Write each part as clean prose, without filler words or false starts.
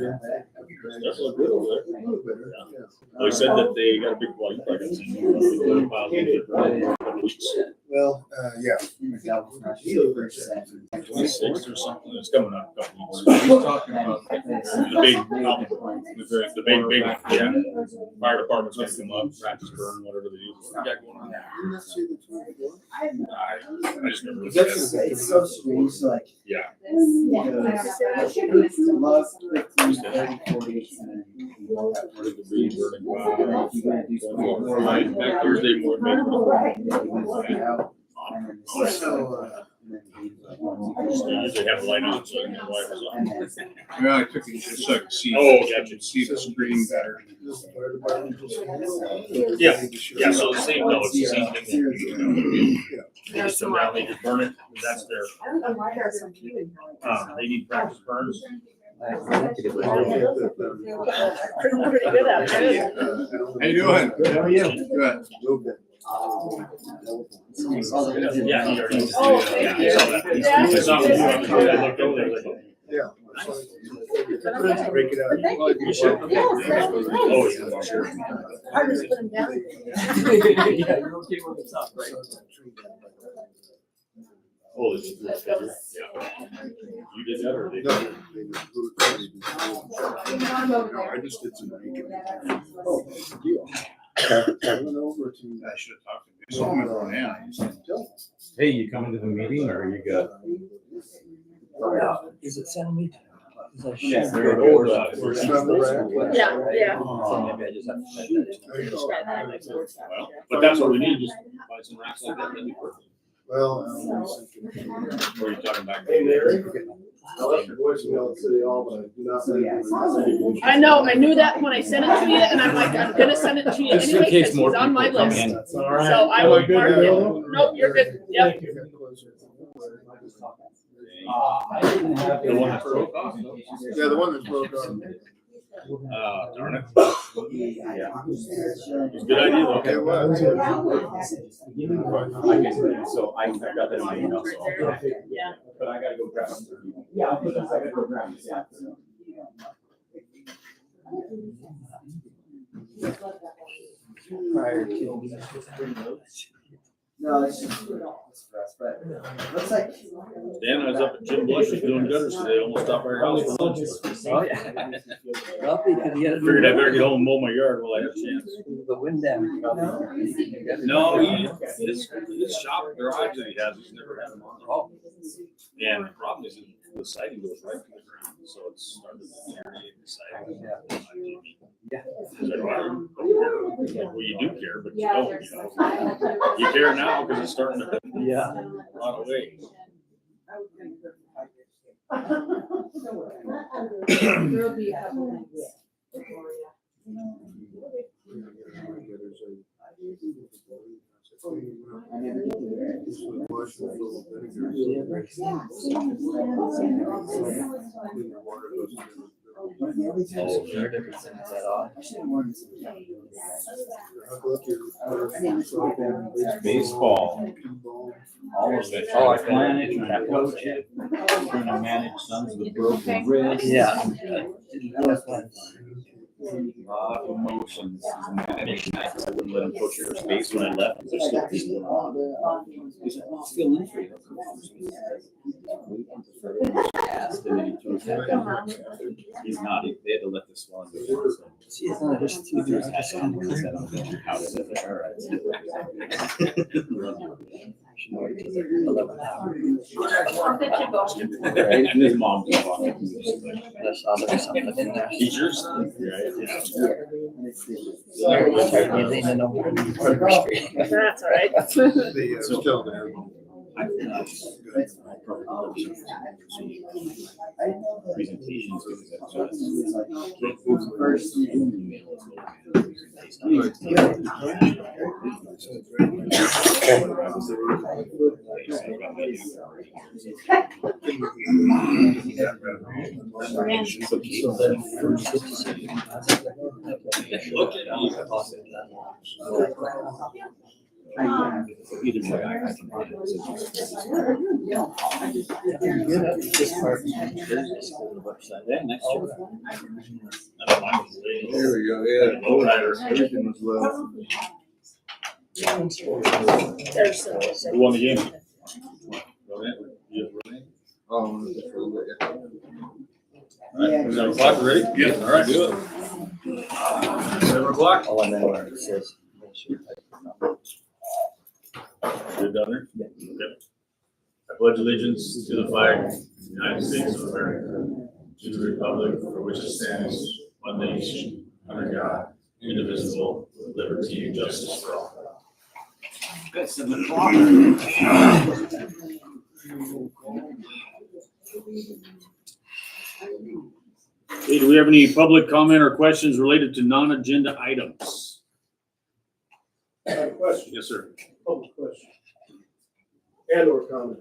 That's a good over there. They said that they got a big, well, you probably got some piles in it for a couple weeks. Well, yeah. 26 or something. It's coming up a couple weeks. He's talking about The big, yeah. Fire department's gonna come up, practice burn, whatever they do. What you got going on there? I just remember. It's so strange, like. Yeah. Love 15, 30, 40, Thursday morning. Usually have a light on, so I can why it was on. Yeah, I took it just so I could see. Oh, gotcha. See the screen better. Yeah, yeah, so the same, no, it's the same thing. They just come down, they just burn it, that's their, they need practice burns. Pretty good out there. How you doing? Good, how are you? Good. Yeah, he already. Oh, thank you. I saw that. Yeah. I saw him, I looked over there, like, Yeah. Break it out. you should. Oh, yeah, sure. I just put him down. Yeah, you're okay with the top, right? Oh, it's, yeah. You did that or they? No, I just did some making. Oh, you. I went over to. I should have talked to him. So I'm gonna run in. Hey, you coming to the meeting or you got? Is it sound me? Yeah. Yeah, yeah. Maybe I just have to. Well, but that's what we need, just buy some racks like that, that'd be perfect. Well, Or you talking back? hey, Larry. I left your voicemail at City Hall, but I do not. I know, I knew that when I sent it to you, and I'm like, I'm gonna send it to you Just in anyway, case because more he's on my people come list. in. So I will mark it. Nope, you're good. Yep. The one that broke off. Yeah, the one that broke off. Darn it. It's a good idea though. Okay, well. So I got that in my email, so. Yeah. But I gotta go grab them. Yeah, I gotta go grab them, yeah. Prior to. No, it's just for us, but looks like. Dan, I was up at Jim Blush's doing gutters today, almost stopped by your house for lunch. Oh, yeah. Well, because he had. Figured I better get home and mow my yard while I have a chance. The wind down. No, his shop garage that he has, he's never had them on. Oh. Yeah, and the problem is the siding goes right to the ground, so it's starting to deteriorate the siding. Yeah. Well, you do care, but you don't, you know. You care now because it's starting to Yeah. rot away. There'll be a couple things. Baseball. All of it. Oh, I plan it, trying to coach it, trying to manage sons with broken wrists. Yeah. A lot of emotions. Managing nights. I wouldn't let him coach your space when I left. There's still people around. He's like, "Well, feel in for you." Asked, and then he threw his head down. He's not. They had to let this one go. See, it's not just two There's years. his head on. He said, "I'm going to how to do it." All right. And his mom just walked up and was just like, There's something in there. Teachers? Right, That's all right. Still there. presentations. Either way, I can find it. This part. Yeah, next year. There we go, yeah. Low rider. Everything was low. There's some. Who won the game? Oh, All right, 7 o'clock, ready? Yeah. All right, do it. 7 o'clock. Oh, and then where it says. Good down there? Okay. I pledge allegiance to the flag of the United States of America, to the republic for which it stands, one nation, under God, indivisible, with liberty and justice for all. Good, 7 o'clock. Hey, do we have any public comment or questions related to non-agenda items? I have a question, Yes, sir. public question. And or comment.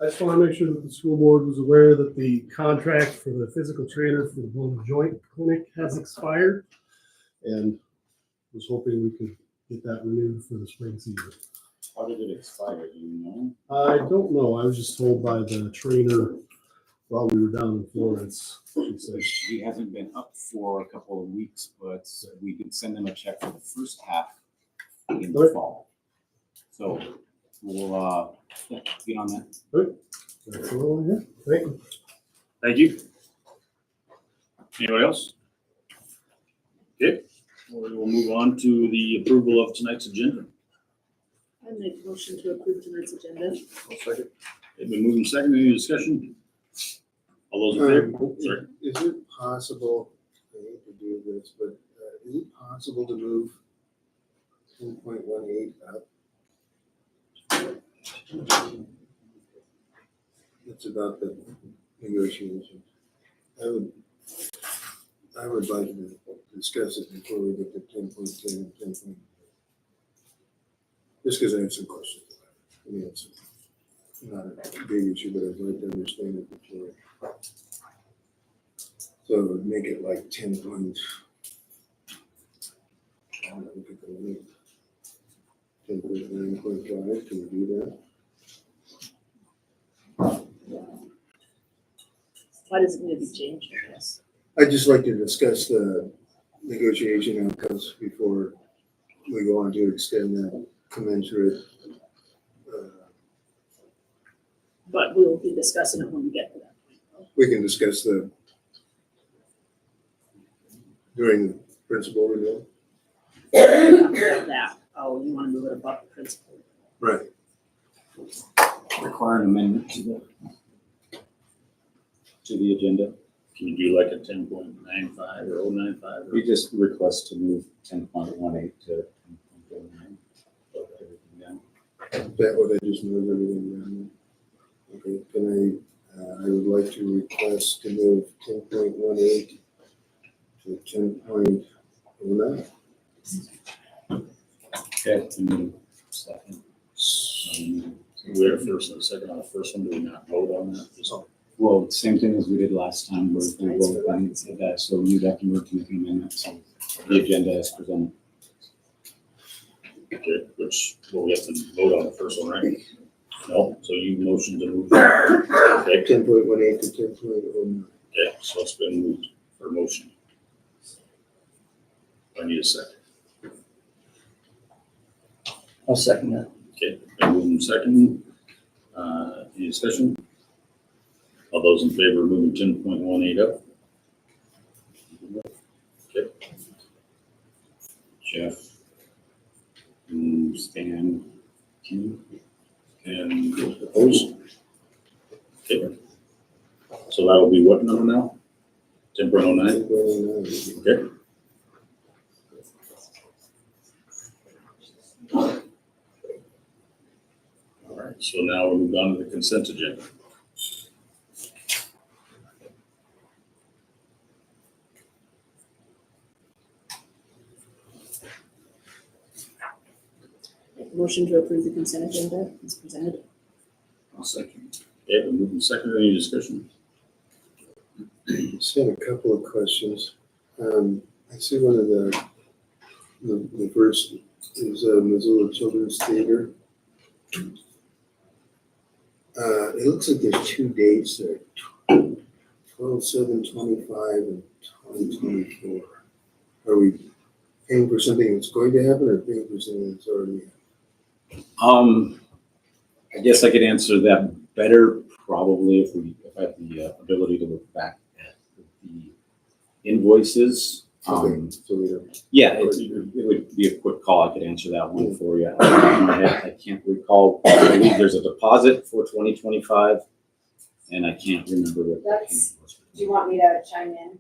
I just want to make sure that the school board was aware that the contract for the physical trainer for the bone joint clinic has expired. And was hoping we could get that renewed for the spring season. How did it expire, do you know? I don't know, I was just told by the trainer while we were down in Florence. She said, He hasn't been up for a couple of weeks, but we did send him a check for the first half in the Okay. fall. So we'll, yeah, get on that. that's all I have. Thank you. Thank you. Anybody else? Okay, we will move on to the approval of tonight's agenda. I make a motion to approve tonight's agenda. It's been moved and seconded. Any discussion? All those in favor? Sorry. Is it possible, I hate to do this, but is it possible to move 10.18 up? It's about the negotiations. I would like to discuss it before we get to 10.10 and 10. Just because I have some questions about it. I mean, it's not a big issue, but I'd like to understand it before. So it would make it like 10 point. I don't know, we could go with 10.9.5. Can we do that? Why does it need to be changed, I guess? I'd just like to discuss the negotiation outcomes before we go on to extend that commensurate. But we will be discussing it when we get to that point. We can discuss during the principal renewal. That, oh, you want to move it above the principal. Right. Require an amendment to the agenda. Can you do like a 10.95 or 0.95? We just request to move 10.18 to 10.09. That what I just moved everything down. Okay, can I would like to request to move 10.18 to 10.09. Okay, second. We have a first and a second on the first one. Do we not vote on that? Just- Well, same thing as we did last time, where we voted and said that, so you'd have to move to make an amendment, so the agenda is presented. Okay, well, we have to vote on the first one, right? No, so you motion to move. Okay, 10.18 to 10.09. okay, so it's been moved for motion. I need a second. I'll second that. Okay, been moved and second. Any discussion? All those in favor of moving 10.18 up? Okay. Jeff. Stan, Kim, And opposed? Okay. So that'll be what number now? 10.09? 10.09. Okay. All right, so now we'll move on to the consent agenda. Motion to approve the consent agenda is presented. I'll second. Okay, we're moving second. Any discussion? Just had a couple of questions. I see one of the first is Missoula Children's Theater. It looks like there's 2 dates there, 12/7/25 and 2024. Are we paying for something that's going to happen or paying for something that's already happened? I guess I could answer that better probably if I had the ability to look back at the invoices. Okay, so we don't. Yeah, it would be a quick call. I could answer that one for you. Off the top of my head, I can't recall. I believe there's a deposit for 2025, and I can't remember what the payment was. Do you want me to chime in?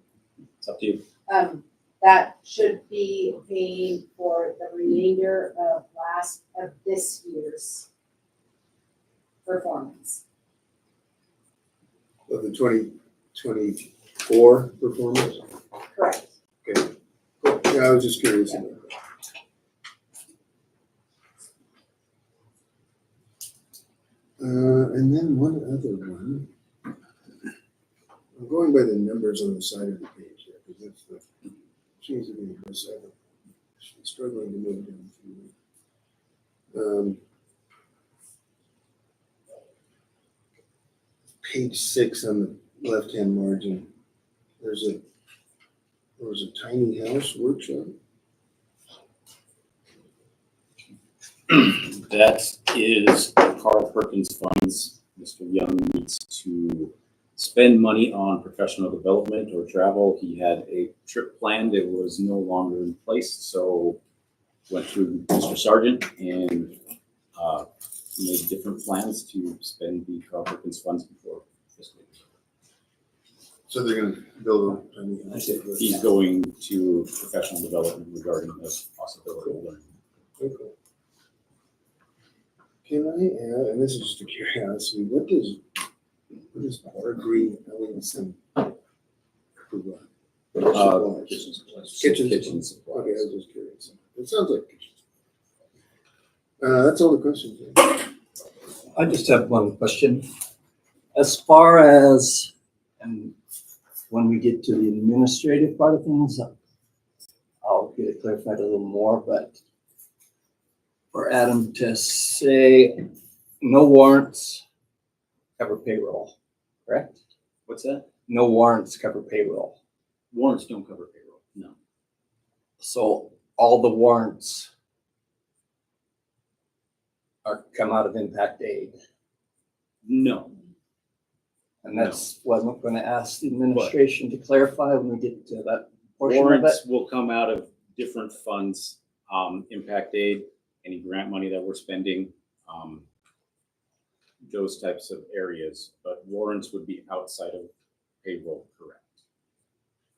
It's up to you. That should be paid for the remainder of this year's performance. Of the 2024 performance? Correct. Okay. Cool. Yeah, I was just curious about that. And then one other one. I'm going by the numbers on the side of the page here, because that's the, seems to be the side. I'm struggling to move down through. Page 6 on the left-hand margin, there was a tiny house workshop. That is Carl Perkins funds. Mr. Young needs to spend money on professional development or travel. He had a trip planned. It was no longer in place, so went through Mr. Sargent and made different plans to spend the Carl Perkins funds before fiscal year. So they're gonna build a tiny house. He's going to professional development regarding this possibility of learning. Okay. Can I add, and this is just a curiosity, what does Bargreen Ellingson provide? Supplies. Kitchen supplies. Kitchen Kitchen supplies. supplies. Okay, I was just curious. It sounds like kitchen supplies. That's all the questions. I just have one question. As far as, and when we get to the administrative part of things, I'll get it clarified a little more, but for Adam to say no warrants cover payroll, correct? What's that? No warrants cover payroll. Warrants don't cover payroll, no. So all the warrants come out of impact aid. No. And that's what I'm gonna ask the administration to clarify when we get to that portion of it. Warrants will come out of different funds, impact aid, any grant money that we're spending, those types of areas, but warrants would be outside of payroll, correct?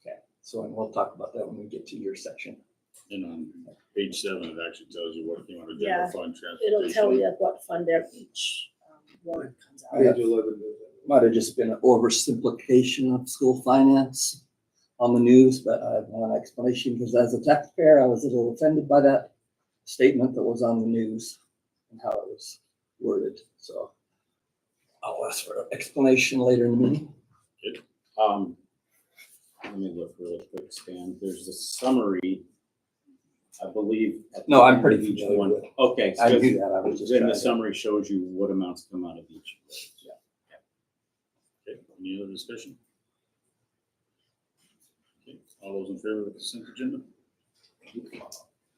Okay, so and we'll talk about that when we get to your section. And on page 7, it actually tells you what, on a Yeah, general fund transportation. It'll tell you what fund each warrant comes out. Page 11. Might have just been an oversimplification of school finance on the news, but I have one explanation because as a taxpayer, I was a little offended by that statement that was on the news and how it was worded. So I'll ask for an explanation later in the meeting. Let me look really quick, Stan. There's a summary, I believe. at No, the I'm end pretty of each familiar one. with it. Okay, I so knew that. I was just then trying the to. summary shows you what amounts come out of each. Yeah. Okay, any other discussion? Okay, all those in favor of the consent agenda?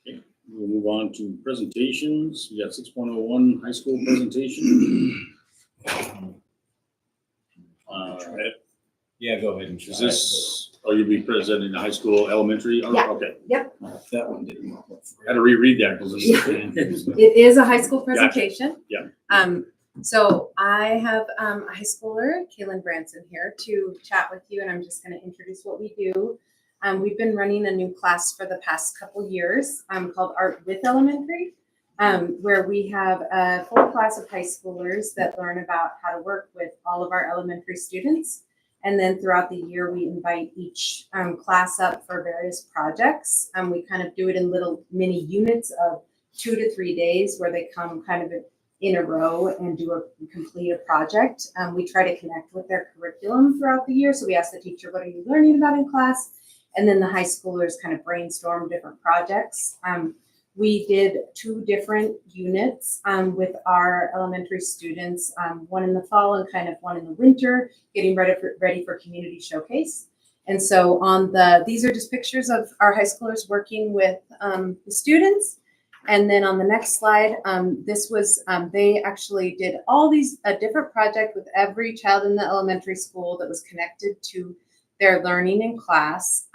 Okay, we'll move on to presentations. We got 6.01 high school presentation. Yeah, go ahead and. Is this, you'll be presenting the high school, elementary? Oh, Yeah. Okay, That one didn't. I had to reread that because it's. It is a high school presentation. Yeah. So I have a high schooler, Kaylin Branson, here to chat with you, and I'm just going to introduce what we do. We've been running a new class for the past couple years called Art with Elementary, where we have a full class of high schoolers that learn about how to work with all of our elementary students. And then throughout the year, we invite each class up for various projects. We kind of do it in little mini units of 2 to 3 days where they come kind of in a row and complete a project. We try to connect with their curriculum throughout the year. So we ask the teacher, what are you learning about in class? And then the high schoolers kind of brainstorm different projects. we did 2 different units with our elementary students, one in the fall and kind of one in the winter, getting ready for community showcase. And so these are just pictures of our high schoolers working with the students. And then on the next slide, this was, they actually did all these, a different project with every child in the elementary school that was connected to their learning in class.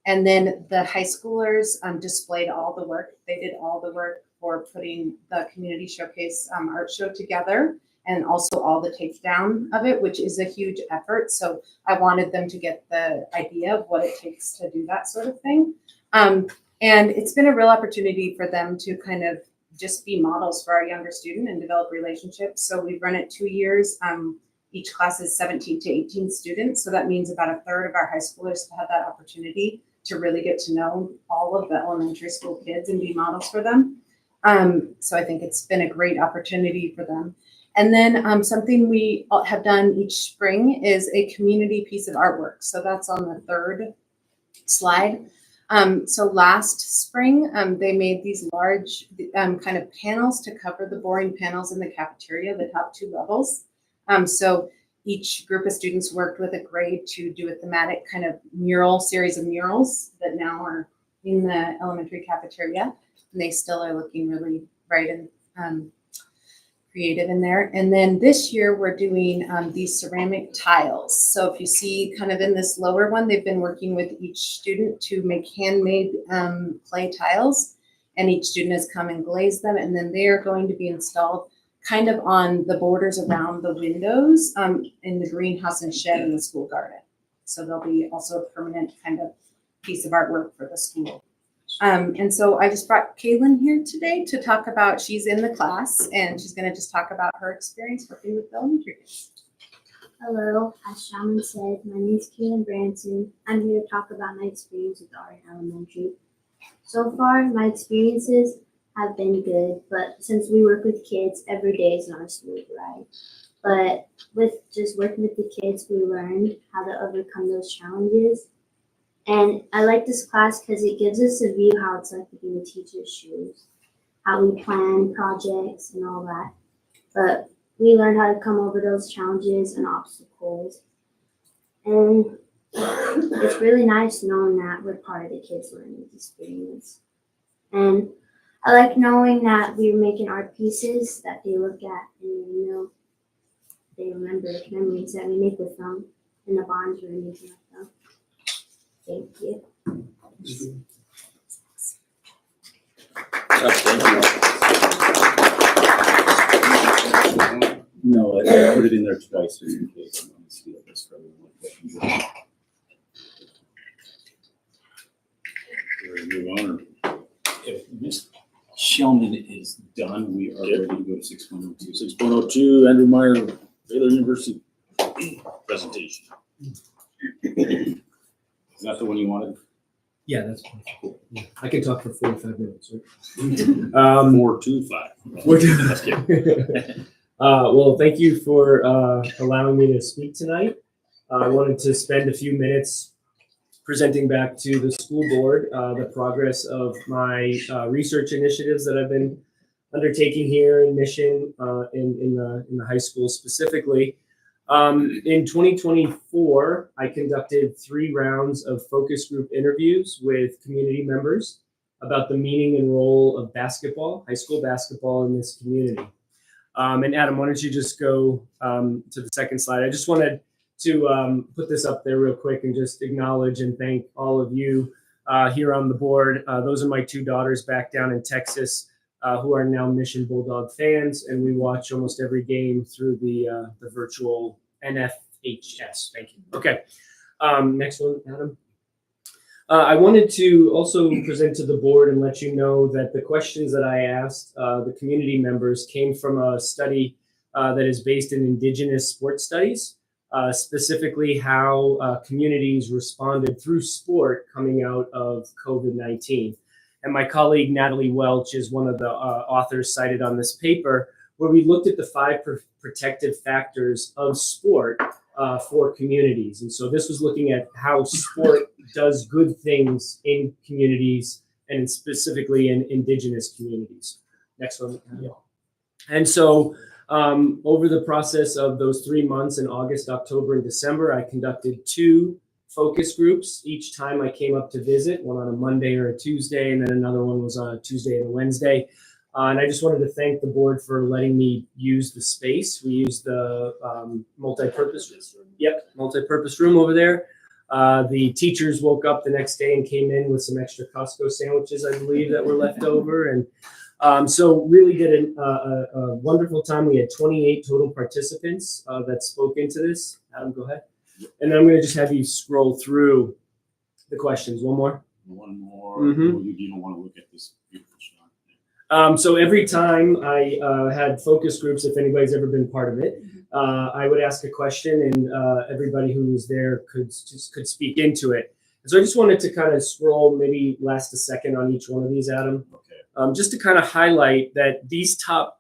And then the high schoolers displayed all the work. They did all the work for putting the community showcase art show together, and also all the takedown of it, which is a huge effort. So I wanted them to get the idea of what it takes to do that sort of thing. And it's been a real opportunity for them to kind of just be models for our younger student and develop relationships. So we've run it 2 years. Each class is 17 to 18 students. So that means about a third of our high schoolers have had that opportunity to really get to know all of the elementary school kids and be models for them. So I think it's been a great opportunity for them. And then something we have done each spring is a community piece of artwork. So that's on the 3rd slide. So last spring, they made these large kind of panels to cover the boring panels in the cafeteria, the top 2 levels. So each group of students worked with a grade to do a thematic kind of series of murals that now are in the elementary cafeteria. And they still are looking really bright and creative in there. And then this year we're doing these ceramic tiles. So if you see kind of in this lower one, they've been working with each student to make handmade clay tiles. And each student has come and glazed them. And then they are going to be installed kind of on the borders around the windows in the greenhouse and shed in the school garden. So there'll be also a permanent kind of piece of artwork for the school. And so I just brought Kaylin here today to talk about, she's in the class and she's gonna just talk about her experience working with the elementary kids. Hello, as Shaman said, my name is Kaylin Branson. I'm here to talk about my experience with Art Elementary. So far, my experiences have been good, but since we work with kids, every day is not a smooth ride. But with just working with the kids, we learned how to overcome those challenges. And I like this class because it gives us a view how it's like to be in the teacher's shoes, how we plan projects and all that. But we learned how to come over those challenges and obstacles. And it's really nice knowing that we're part of the kids' learning experience. And I like knowing that we're making art pieces that they look at and they remember memories that we make with them and the bonds we're making with them. Thank you. No, I put it in there twice just in case. I'm gonna steal this for everyone. Ready to move on, or If Ms. Shellman is done, we are ready to go to 6.02. 6.02, Andrew Meyer, Baylor University presentation. Is that the one you wanted? Yeah, that's fine. Yeah, I can talk for 45 minutes. Right? 425. We're That's doing well, thank you for allowing me to speak tonight. I wanted to spend a few minutes presenting back to the school board the progress of my research initiatives that I've been undertaking here in Mission in the high school specifically. In 2024, I conducted 3 rounds of focus group interviews with community members about the meaning and role of basketball, high school basketball in this community. And Adam, why don't you just go to the second slide? I just wanted to put this up there real quick and just acknowledge and thank all of you here on the board. Those are my 2 daughters back down in Texas who are now Mission Bulldog fans, and we watch almost every game through the virtual NFHS. Thank you. Okay, next one, Adam. I wanted to also present to the board and let you know that the questions that I asked the community members came from a study that is based in Indigenous sports studies, specifically how communities responded through sport coming out of COVID-19. And my colleague Natalie Welch is one of the authors cited on this paper, where we looked at the 5 protective factors of sport for communities. And so this was looking at how sport does good things in communities and specifically in indigenous communities. Next one. And so over the process of those 3 months in August, October, and December, I conducted 2 focus groups each time I came up to visit, one on a Monday or a Tuesday, and then another one was on a Tuesday and a Wednesday. And I just wanted to thank the board for letting me use the space. We used the multi-purpose room over there. The teachers woke up the next day and came in with some extra Costco sandwiches, I believe, that were left over. And so really did a wonderful time. We had 28 total participants that spoke into this. Adam, go ahead. And then I'm going to just have you scroll through the questions. One more. You don't want to look at this beautiful shot. So every time I had focus groups, if anybody's ever been part of it, I would ask a question, and everybody who was there could speak into it. And so I just wanted to kind of scroll, maybe last a second on each one of these, Adam, just to kind of highlight that these top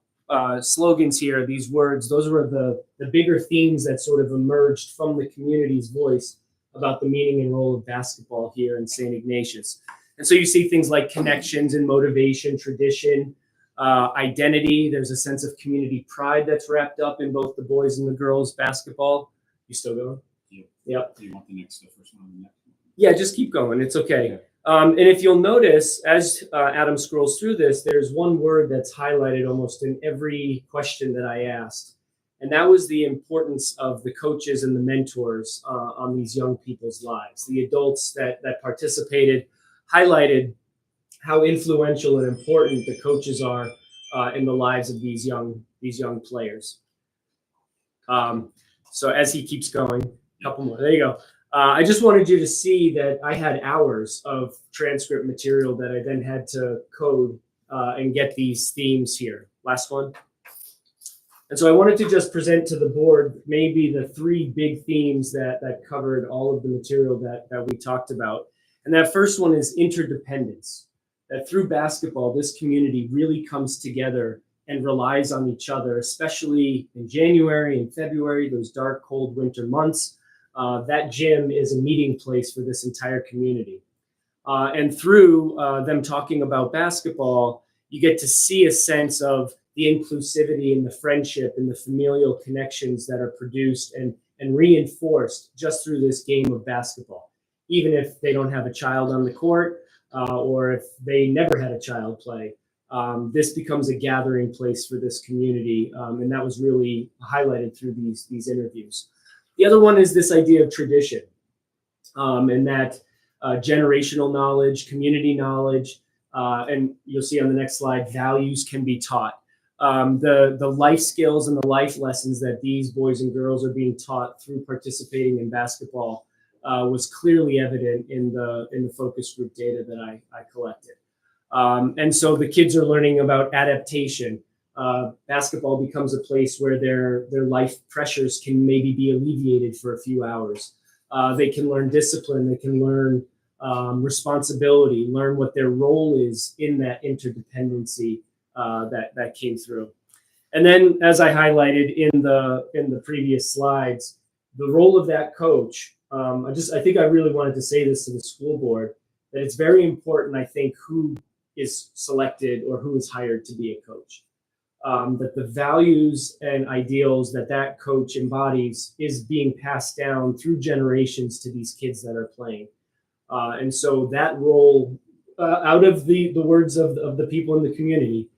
slogans here, these words, those were the bigger themes that sort of emerged from the community's voice about the meaning and role of basketball here in St. Ignatius. And so you see things like connections and motivation, tradition, identity. There's a sense of community pride that's wrapped up in both the boys and the girls basketball. You still going? Yeah. Yep. Do you want the next, the first one or the next one? Yeah, just keep going. It's okay. And if you'll notice, as Adam scrolls through this, there's one word that's highlighted almost in every question that I asked. And that was the importance of the coaches and the mentors on these young people's lives. The adults that participated highlighted how influential and important the coaches are in the lives of these young players. So as he keeps going, a couple more. There you go. I just wanted you to see that I had hours of transcript material that I then had to code and get these themes here. Last one. And so I wanted to just present to the board maybe the 3 big themes that covered all of the material that we talked about. And that first one is interdependence, that through basketball, this community really comes together and relies on each other, especially in January and February, those dark, cold winter months. That gym is a meeting place for this entire community. And through them talking about basketball, you get to see a sense of the inclusivity and the friendship and the familial connections that are produced and reinforced just through this game of basketball. Even if they don't have a child on the court or if they never had a child play, this becomes a gathering place for this community. And that was really highlighted through these interviews. The other one is this idea of tradition and that generational knowledge, community knowledge, and you'll see on the next slide, values can be taught. The life skills and the life lessons that these boys and girls are being taught through participating in basketball was clearly evident in the focus group data that I collected. And so the kids are learning about adaptation. Basketball becomes a place where their life pressures can maybe be alleviated for a few hours. They can learn discipline. They can learn responsibility, learn what their role is in that interdependency that came through. And then, as I highlighted in the previous slides, the role of that coach. I think I really wanted to say this to the school board, that it's very important, I think, who is selected or who is hired to be a coach. That the values and ideals that coach embodies is being passed down through generations to these kids that are playing. And so that role, out of the words of the people in the community,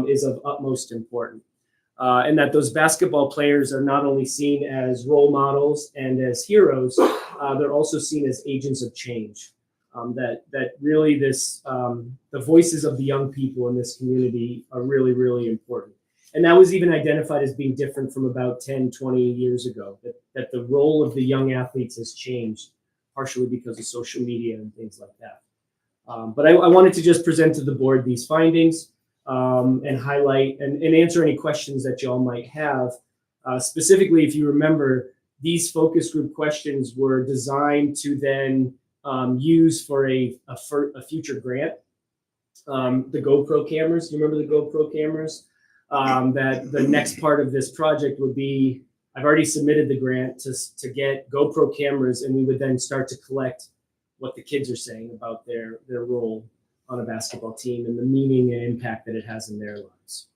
is of utmost importance. And that those basketball players are not only seen as role models and as heroes, they're also seen as agents of change. That really the voices of the young people in this community are really, really important. And that was even identified as being different from about 10, 20 years ago, that the role of the young athletes has changed, partially because of social media and things like that. But I wanted to just present to the board these findings and highlight and answer any questions that y'all might have. Specifically, if you remember, these focus group questions were designed to then use for a future grant. The GoPro cameras, you remember the GoPro cameras? That the next part of this project would be, I've already submitted the grant to get GoPro cameras, and we would then start to collect what the kids are saying about their role on a basketball team and the meaning and impact that it has in their lives.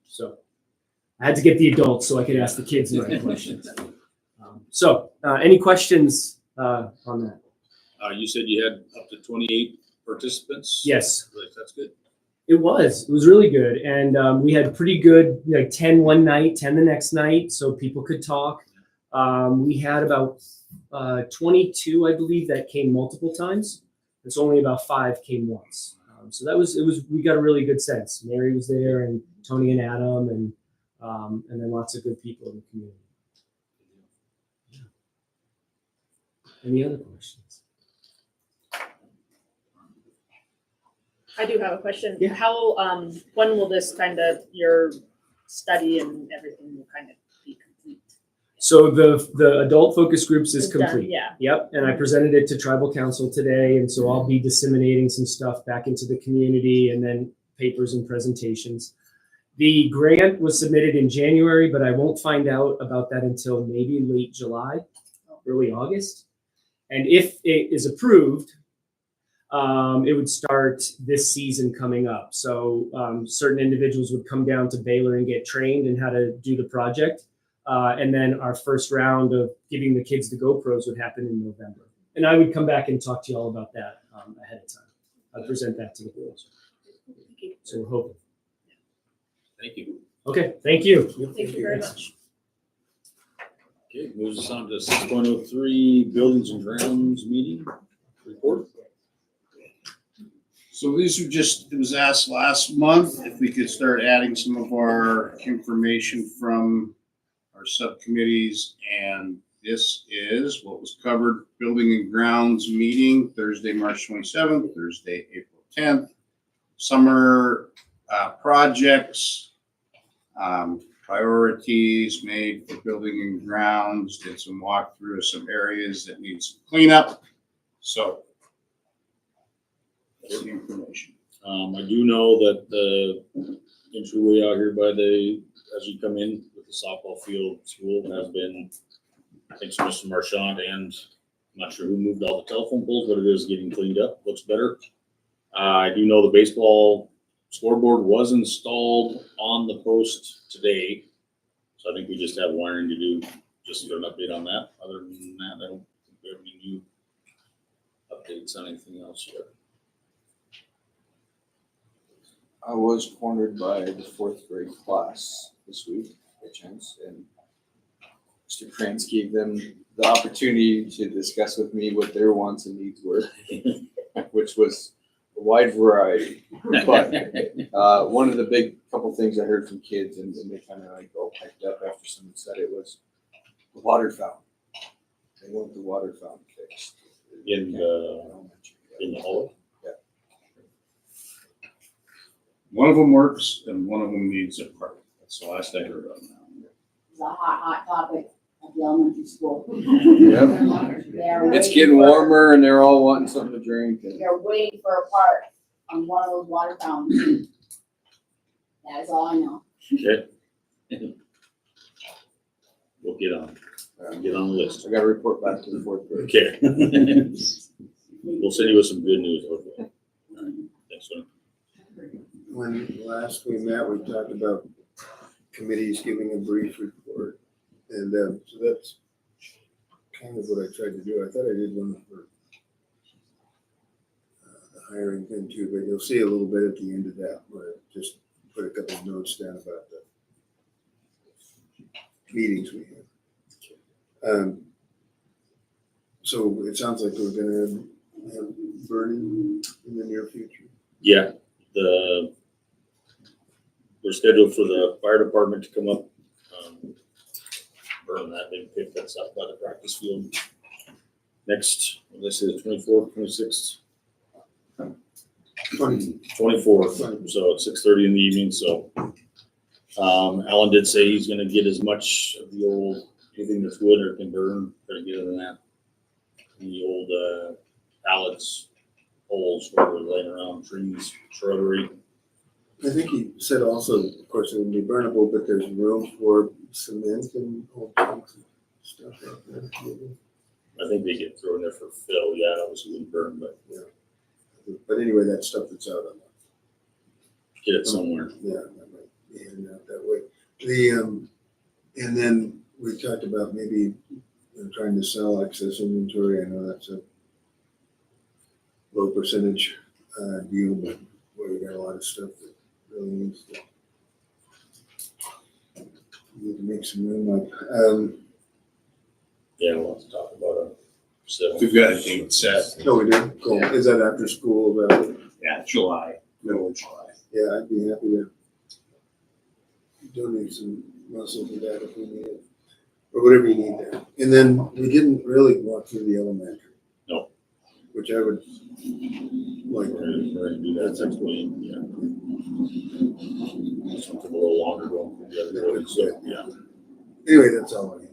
So I had to get the adults so I could ask the kids the right questions. Any questions on that? You said you had up to 28 participants? Yes. That's good. It was really good. And we had pretty good, like 10 one night, 10 the next night, so people could talk. We had about 22, I believe, that came multiple times. It's only about 5 came once. So we got a really good sense. Mary was there, and Tony and Adam, and then lots of good people in the community. Yeah. Any other questions? I do have a question. Yeah. How, when will this your study and everything will kind of be complete? So the adult focus groups is It's done, complete. yeah. Yep, and I presented it to tribal council today, and so I'll be disseminating some stuff back into the community and then papers and presentations. The grant was submitted in January, but I won't find out about that until maybe late July, early August. And if it is approved, it would start this season coming up. So certain individuals would come down to Baylor and get trained in how to do the project. And then our first round of giving the kids the GoPros would happen in November. And I would come back and talk to you all about that ahead of time. I'd present that to the board. So we're hoping. Thank you. Okay, thank you. Thank you very much. Okay, moves us on to 6.03 Buildings and Grounds Meeting Report. So these were it was asked last month if we could start adding some of our information from our subcommittees, and this is what was covered. Building and Grounds meeting, Thursday, March 27th, Thursday, April 10th. Summer projects, priorities made for Building and Grounds, did some walkthrough of some areas that need some cleanup. So that's the information. I do know that the entryway out here as you come in with the softball field school has been, I think so Mr. Marchand, and I'm not sure who moved all the telephone poles, but it is getting cleaned up, looks better. I do know the baseball scoreboard was installed on the post today. So I think we just have wiring to do, just to get an update on that. Other than that, I don't think we have any new updates on anything else yet. I was cornered by the 4th grade class this week, by chance, and Mr. Krantz gave them the opportunity to discuss with me what their wants and needs were, which was a wide variety. But one of the big couple things I heard from kids, and they kind of like all piped up after someone said it, was the water fountain. They want the water fountain fixed. In the hallway? One of them works and one of them needs a part. That's the last I heard on that. It's a hot topic at the elementary school. Yep. It's getting warmer and they're all wanting something to drink. And They're waiting for a part on one of those water fountains. That is all I know. Okay. We'll get on the list. I got to report back to the 4th grade. Okay. We'll send you with some good news. Okay. All right. Thanks, man. When last we met, we talked about committees giving a brief report. And so that's kind of what I tried to do. I thought I did one for the hiring thing too, but you'll see a little bit at the end of that, where I just put a couple of notes down about the meetings we had. So it sounds like we're gonna have burning in the near future. Yeah, we're scheduled for the fire department to come up, burn that. They picked us up by the practice field next, let's say the 24th, 26th. 24th, so at 6:30 in the evening. So Alan did say he's going to get as much of the old, anything that's wood or can burn, try to get it in that. The old pallets, poles, whatever, laying around, trees, shrubbery. I think he said also, of course, it would be burnable, but there's room for cement and all kinds of stuff out there. I think they get thrown there for fill. Yeah, obviously wouldn't burn, but Yeah. But anyway, that's stuff that's out on Get it somewhere. yeah, that might be handed out that way. And then we talked about maybe trying to sell excess inventory. I know that's a low percentage deal, but boy, we got a lot of stuff that really needs to make some room up. Yeah, we'll have to talk about it. So We've got a date set. Oh, we do? Cool. Is that after school? Yeah, July, middle of July. Yeah, I'd be happy to donate some muscle to that if we need it, or whatever you need there. And then we didn't really walk through the elementary. No. Which I would like we're to. gonna do that next week, yeah. Something a little longer going from the other road, so, yeah. Anyway, that's all I have.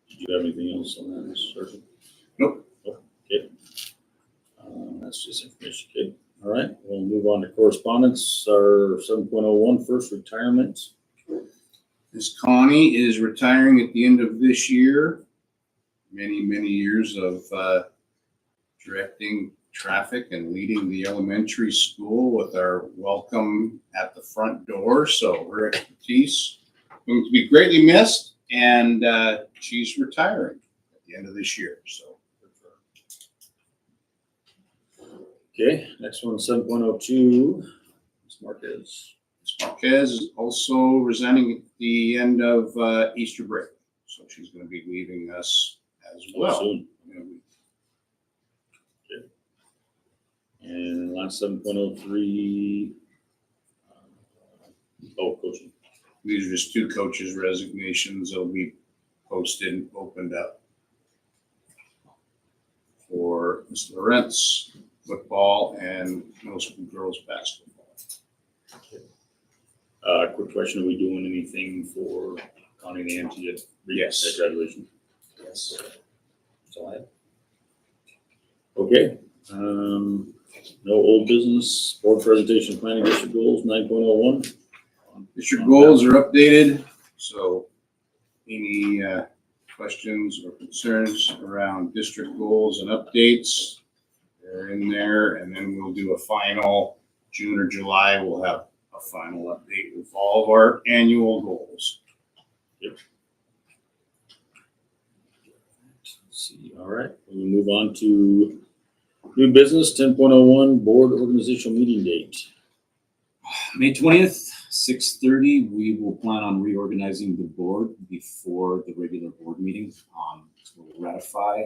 Did you have anything else on that, Mr. Sergeant? Nope. Okay. That's just information, okay. All right, we'll move on to correspondence, our 7.01 first retirement. Miss Connie is retiring at the end of this year. Many, many years of directing traffic and leading the elementary school with our welcome at the front door. So her expertise going to be greatly missed, and she's retiring at the end of this year. So good for her. Okay, next one, 7.02, Ms. Marquez. Ms. Marquez is also resigning at the end of Easter break. So she's going to be leaving us as well. Soon. And last 7.03, coaching. These are just two coaches' resignations. They'll be posted and opened up for Ms. Lawrence football and middle school girls basketball. Quick question, are we doing anything for Connie and Nancy at Yes. at graduation? Yes. That's all I have. Okay, no old business, board presentation, planning district goals, 9.01. District goals are updated, so any questions or concerns around district goals and updates, they're in there, and then we'll do a final, June or July, we'll have a final update with all of our annual goals. Let's see, all right, we'll move on to new business, 10.01, board organizational meeting date. May 20th, 6:30, we will plan on reorganizing the board before the regular board meeting. So we'll ratify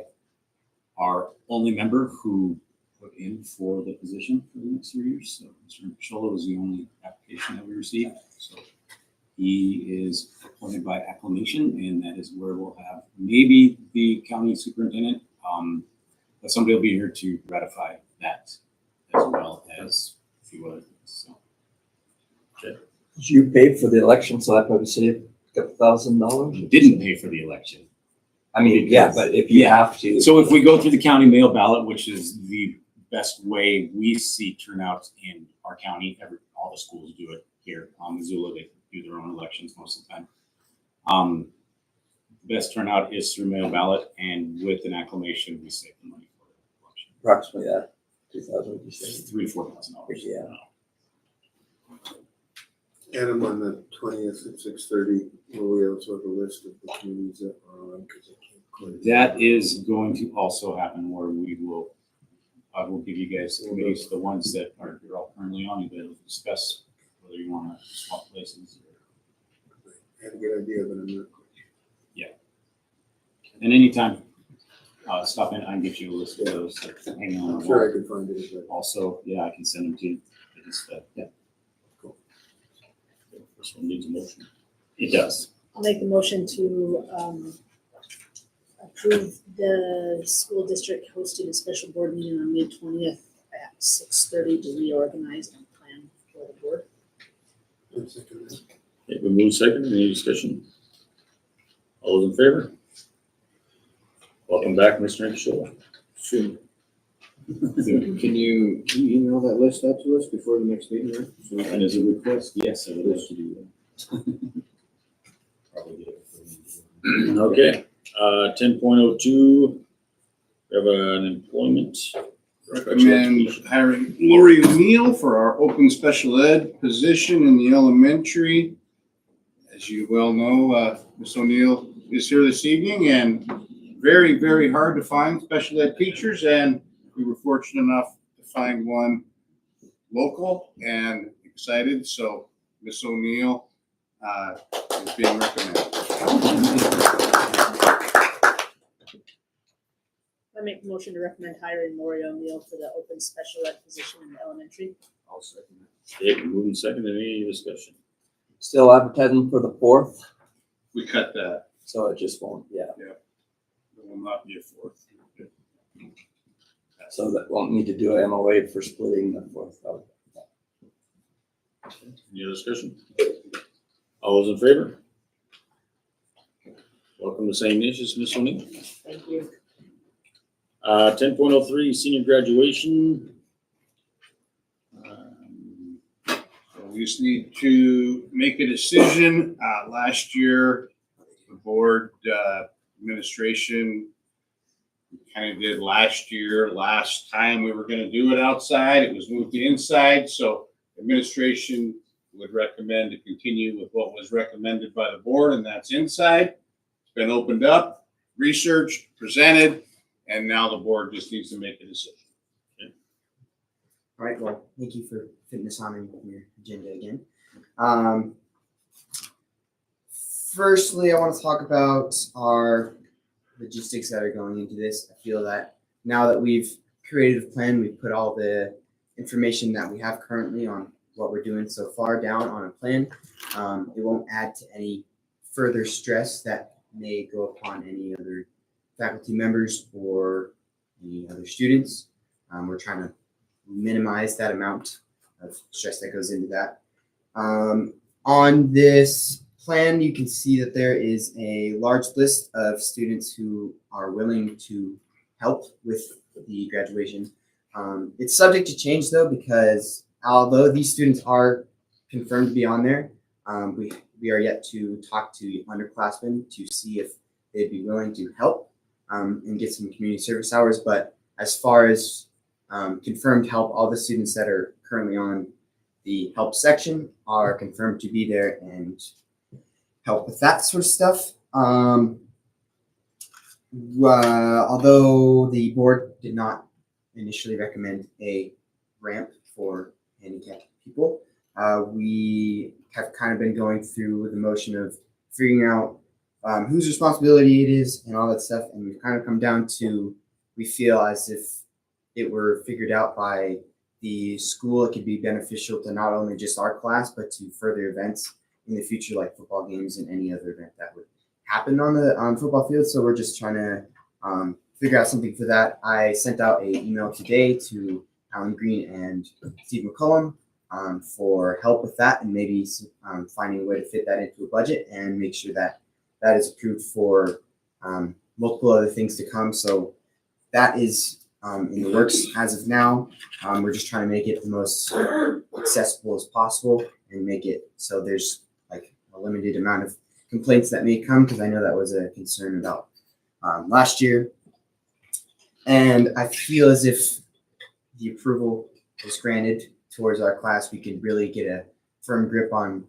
our only member who put in for the position for the next 3 years. So Mr. Scholler was the only application that we received. So he is appointed by acclamation, and that is where we'll have maybe the county superintendent. But somebody will be here to ratify that as well as a few other things. So. You paid for the election, so I probably saved $1,000. You didn't pay for the election. I mean, yeah, but if you have to. So if we go through the county mail ballot, which is the best way we see turnout in our county, all the schools do it here. Missoula, they do their own elections most of the time. Best turnout is through mail ballot, and with an acclamation, we save the money for the election. Approximately that, 2,000, you say? $3,000 to $4,000. Yeah. Adam, on the 20th at 6:30, will we also have a list of the committees that are on? 'Cause I can't quite- That is going to also happen where I will give you guys the committees, the ones that you're all currently on, you can discuss whether you want to swap places. I had a good idea, but I'm not quite. And anytime, stop in, I can get you a list of those that hang on. I'm sure I could find it. But Also, yeah, I can send them to you. I just, yeah. This one needs a motion. It does. I'll make the motion to approve the school district hosting a special board meeting on May 20th at 6:30 to reorganize and plan for the board. I'll second that. Okay, we move second, any discussion? All those in favor? Welcome back, Mr. Scholler. Sure. Can you email that list out to us before the next meeting, right? So we And can- as a request, yes, I would like to do that. Probably get it before the meeting. Okay, 10.02, We have an employment. Recommend hiring Lori O'Neill for our open special ed position in the elementary. As you well know, Ms. O'Neill is here this evening, and very, very hard to find special ed teachers, and we were fortunate enough to find one local and excited. So Ms. O'Neill is being recommended. I make a motion to recommend hiring Lori O'Neill for the open special ed position in the elementary. I'll second that. Okay, moving second, any discussion? Still advertising for the 4th, We cut that. so it just won't, yeah. There will not be a fourth. So that won't need to do a MOA for splitting the 4th out. Any other discussion? All those in favor? Welcome to St. Ignatius, Ms. O'Neill. Thank you. 10.03, senior graduation. So we just need to make a decision. Last year, the board administration kind of did last time we were going to do it outside. It was moved to inside. So administration would recommend to continue with what was recommended by the board, and that's inside. It's been opened up, researched, presented, and now the board just needs to make a decision. All right, well, thank you for fitting this on in your agenda again. Firstly, I want to talk about our logistics that are going into this. I feel that now that we've created a plan, we've put all the information that we have currently on what we're doing so far down on a plan. It won't add to any further stress that may go upon any other faculty members or any other students. We're trying to minimize that amount of stress that goes into that. On this plan, you can see that there is a large list of students who are willing to help with the graduation. It's subject to change though, because although these students are confirmed to be on there, we are yet to talk to underclassmen to see if they'd be willing to help and get some community service hours. But as far as confirmed help, all the students that are currently on the help section are confirmed to be there and help with that sort of stuff. Although the board did not initially recommend a ramp for handicapped people, we have kind of been going through the motion of figuring out whose responsibility it is and all that stuff. And we've kind of come down to, we feel as if it were figured out by the school, it could be beneficial to not only just our class, but to further events in the future, like football games and any other event that would happen on the football field. So we're just trying to figure out something for that. I sent out an email today to Alan Green and Steve McCullum for help with that, and maybe finding a way to fit that into a budget and make sure that that is approved for multiple other things to come. So that is in the works as of now. We're just trying to make it the most accessible as possible and make it so there's like a limited amount of complaints that may come, because I know that was a concern about last year. And I feel as if the approval was granted towards our class, we could really get a firm grip on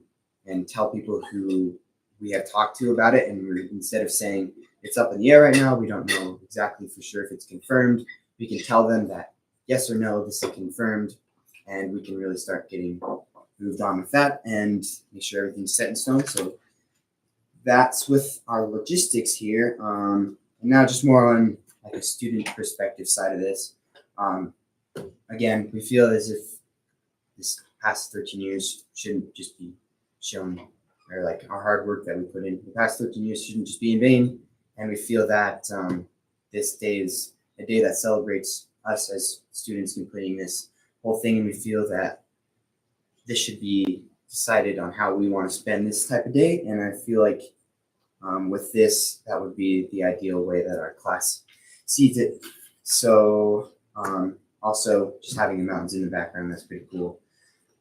and tell people who we have talked to about it. And we're, instead of saying it's up in the air right now, we don't know exactly for sure if it's confirmed, we can tell them that yes or no, this is confirmed, and we can really start getting moved on with that and make sure everything's set in stone. So that's with our logistics here. And now just more on like a student perspective side of this. Again, we feel as if this past 13 years shouldn't just be shown, or like our hard work that we put in the past 13 years shouldn't just be in vain. And we feel that this day is a day that celebrates us as students completing this whole thing. And we feel that this should be decided on how we want to spend this type of day. And I feel like with this, that would be the ideal way that our class sees it. So also just having the mountains in the background, that's pretty cool.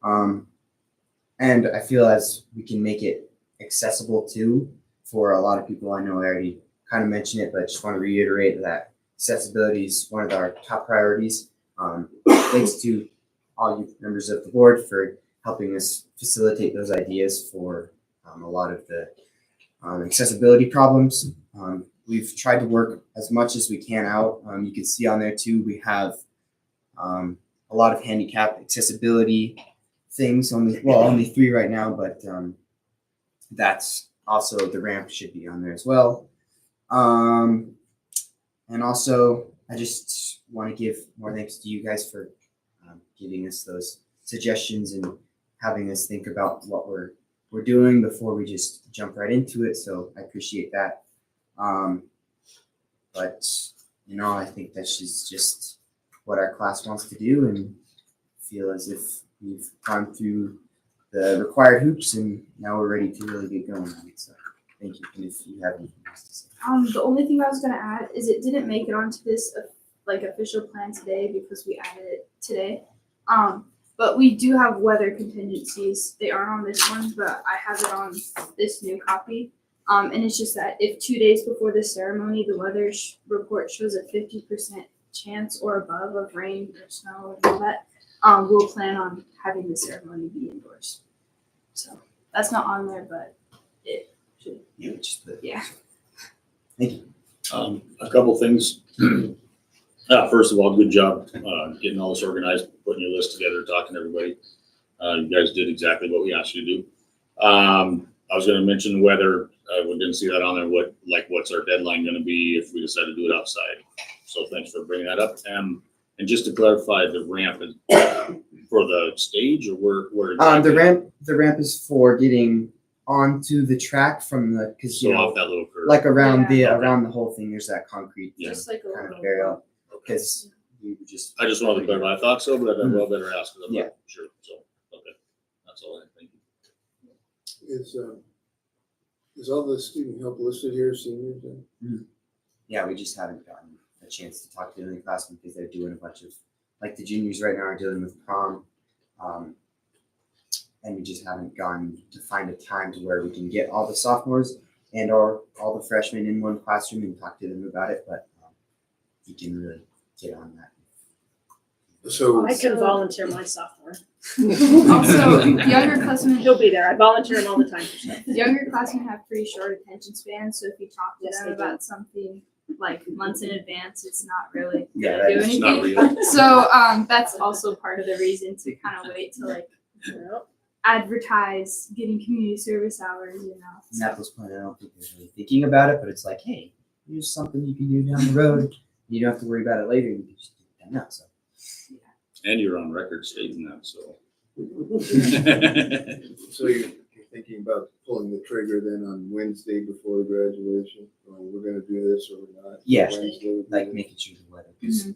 And I feel as we can make it accessible too for a lot of people. I know I already kind of mentioned it, but I just want to reiterate that accessibility is one of our top priorities. Thanks to all you members of the board for helping us facilitate those ideas for a lot of the accessibility problems. We've tried to work as much as we can out. You can see on there too, we have a lot of handicap accessibility things, only 3 right now, but that's also, the ramp should be on there as well. And also, I just want to give more thanks to you guys for giving us those suggestions and having us think about what we're doing before we just jump right into it. So I appreciate that. But I think that's just what our class wants to do, and feel as if we've gone through the required hoops and now we're ready to really get going on it. So thank you. And if you have anything else to say. The only thing I was gonna add is it didn't make it onto this official plan today because we added it today. But we do have weather contingencies. They aren't on this one, but I have it on this new copy. And it's just that if 2 days before the ceremony, the weather report shows a 50% chance or above of rain or snow and all that, we'll plan on having the ceremony be indoors. So that's not on there, but it should. Yeah. Thank you. A couple things. First of all, good job getting all this organized, putting your list together, talking to everybody. You guys did exactly what we asked you to do. I was going to mention weather. We didn't see that on there. What's our deadline going to be if we decide to do it outside? So thanks for bringing that up. And just to clarify, the ramp is for the stage, or where exactly? The ramp is for getting onto the track from the, because So off that little curve. like around the whole thing, there's that concrete Just like a kind of little barrier. Because we were just. I just wanted to clarify. I thought so, but I well better ask. I'm Yeah. not sure. So okay, that's all I think. Is all the student help listed here seniors then? Yeah, we just haven't gotten a chance to talk to them in the class because they're doing a bunch of, like the juniors right now are dealing with prom. And we just haven't gone to find a time to where we can get all the sophomores and or all the freshmen in one classroom and talk to them about it, but you can really get on that. So I can volunteer my sophomore. Also, younger classmen, He'll be there. I volunteer him all the time for stuff. younger classmen have pretty short attention spans, so if you talk to Yes, them they do. about something like months in advance, it's not really Yeah, gonna do It's not anything. real. So that's also part of the reason to kind of wait to Well, advertise getting community service hours, And at this point, I don't think they're really thinking about it, but it's like, hey, here's something you can do down the road. You don't have to worry about it later. You can just do it now. So And you're on record stating that, so. So you're thinking about pulling the trigger then on Wednesday before graduation? We're gonna do this or we're not? Yeah, Wednesday we'll do like this? making sure the weather, because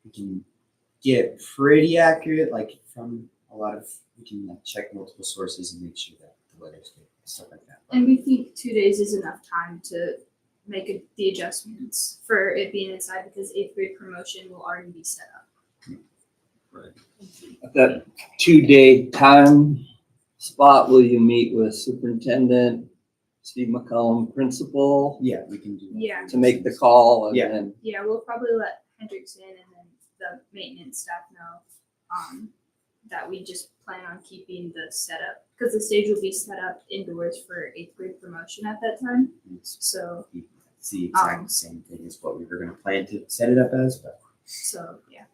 we can get it pretty accurate, like from a lot of, we can like check multiple sources and make sure that the weather's good, stuff like that. and we think 2 days is enough time to make the adjustments for it being inside because 8th grade promotion will already be set up. At that 2-day time spot, will you meet with superintendent, Steve McCollum, principal, Yeah, we can do that. Yeah. to make the call? And Yeah. then Yeah, we'll probably let Hendricks in and then the maintenance staff know that we just plan on keeping the setup because the stage will be set up indoors for 8th grade promotion at that time. So, It's the exact same thing as what we were gonna plan to set it up as, but yeah.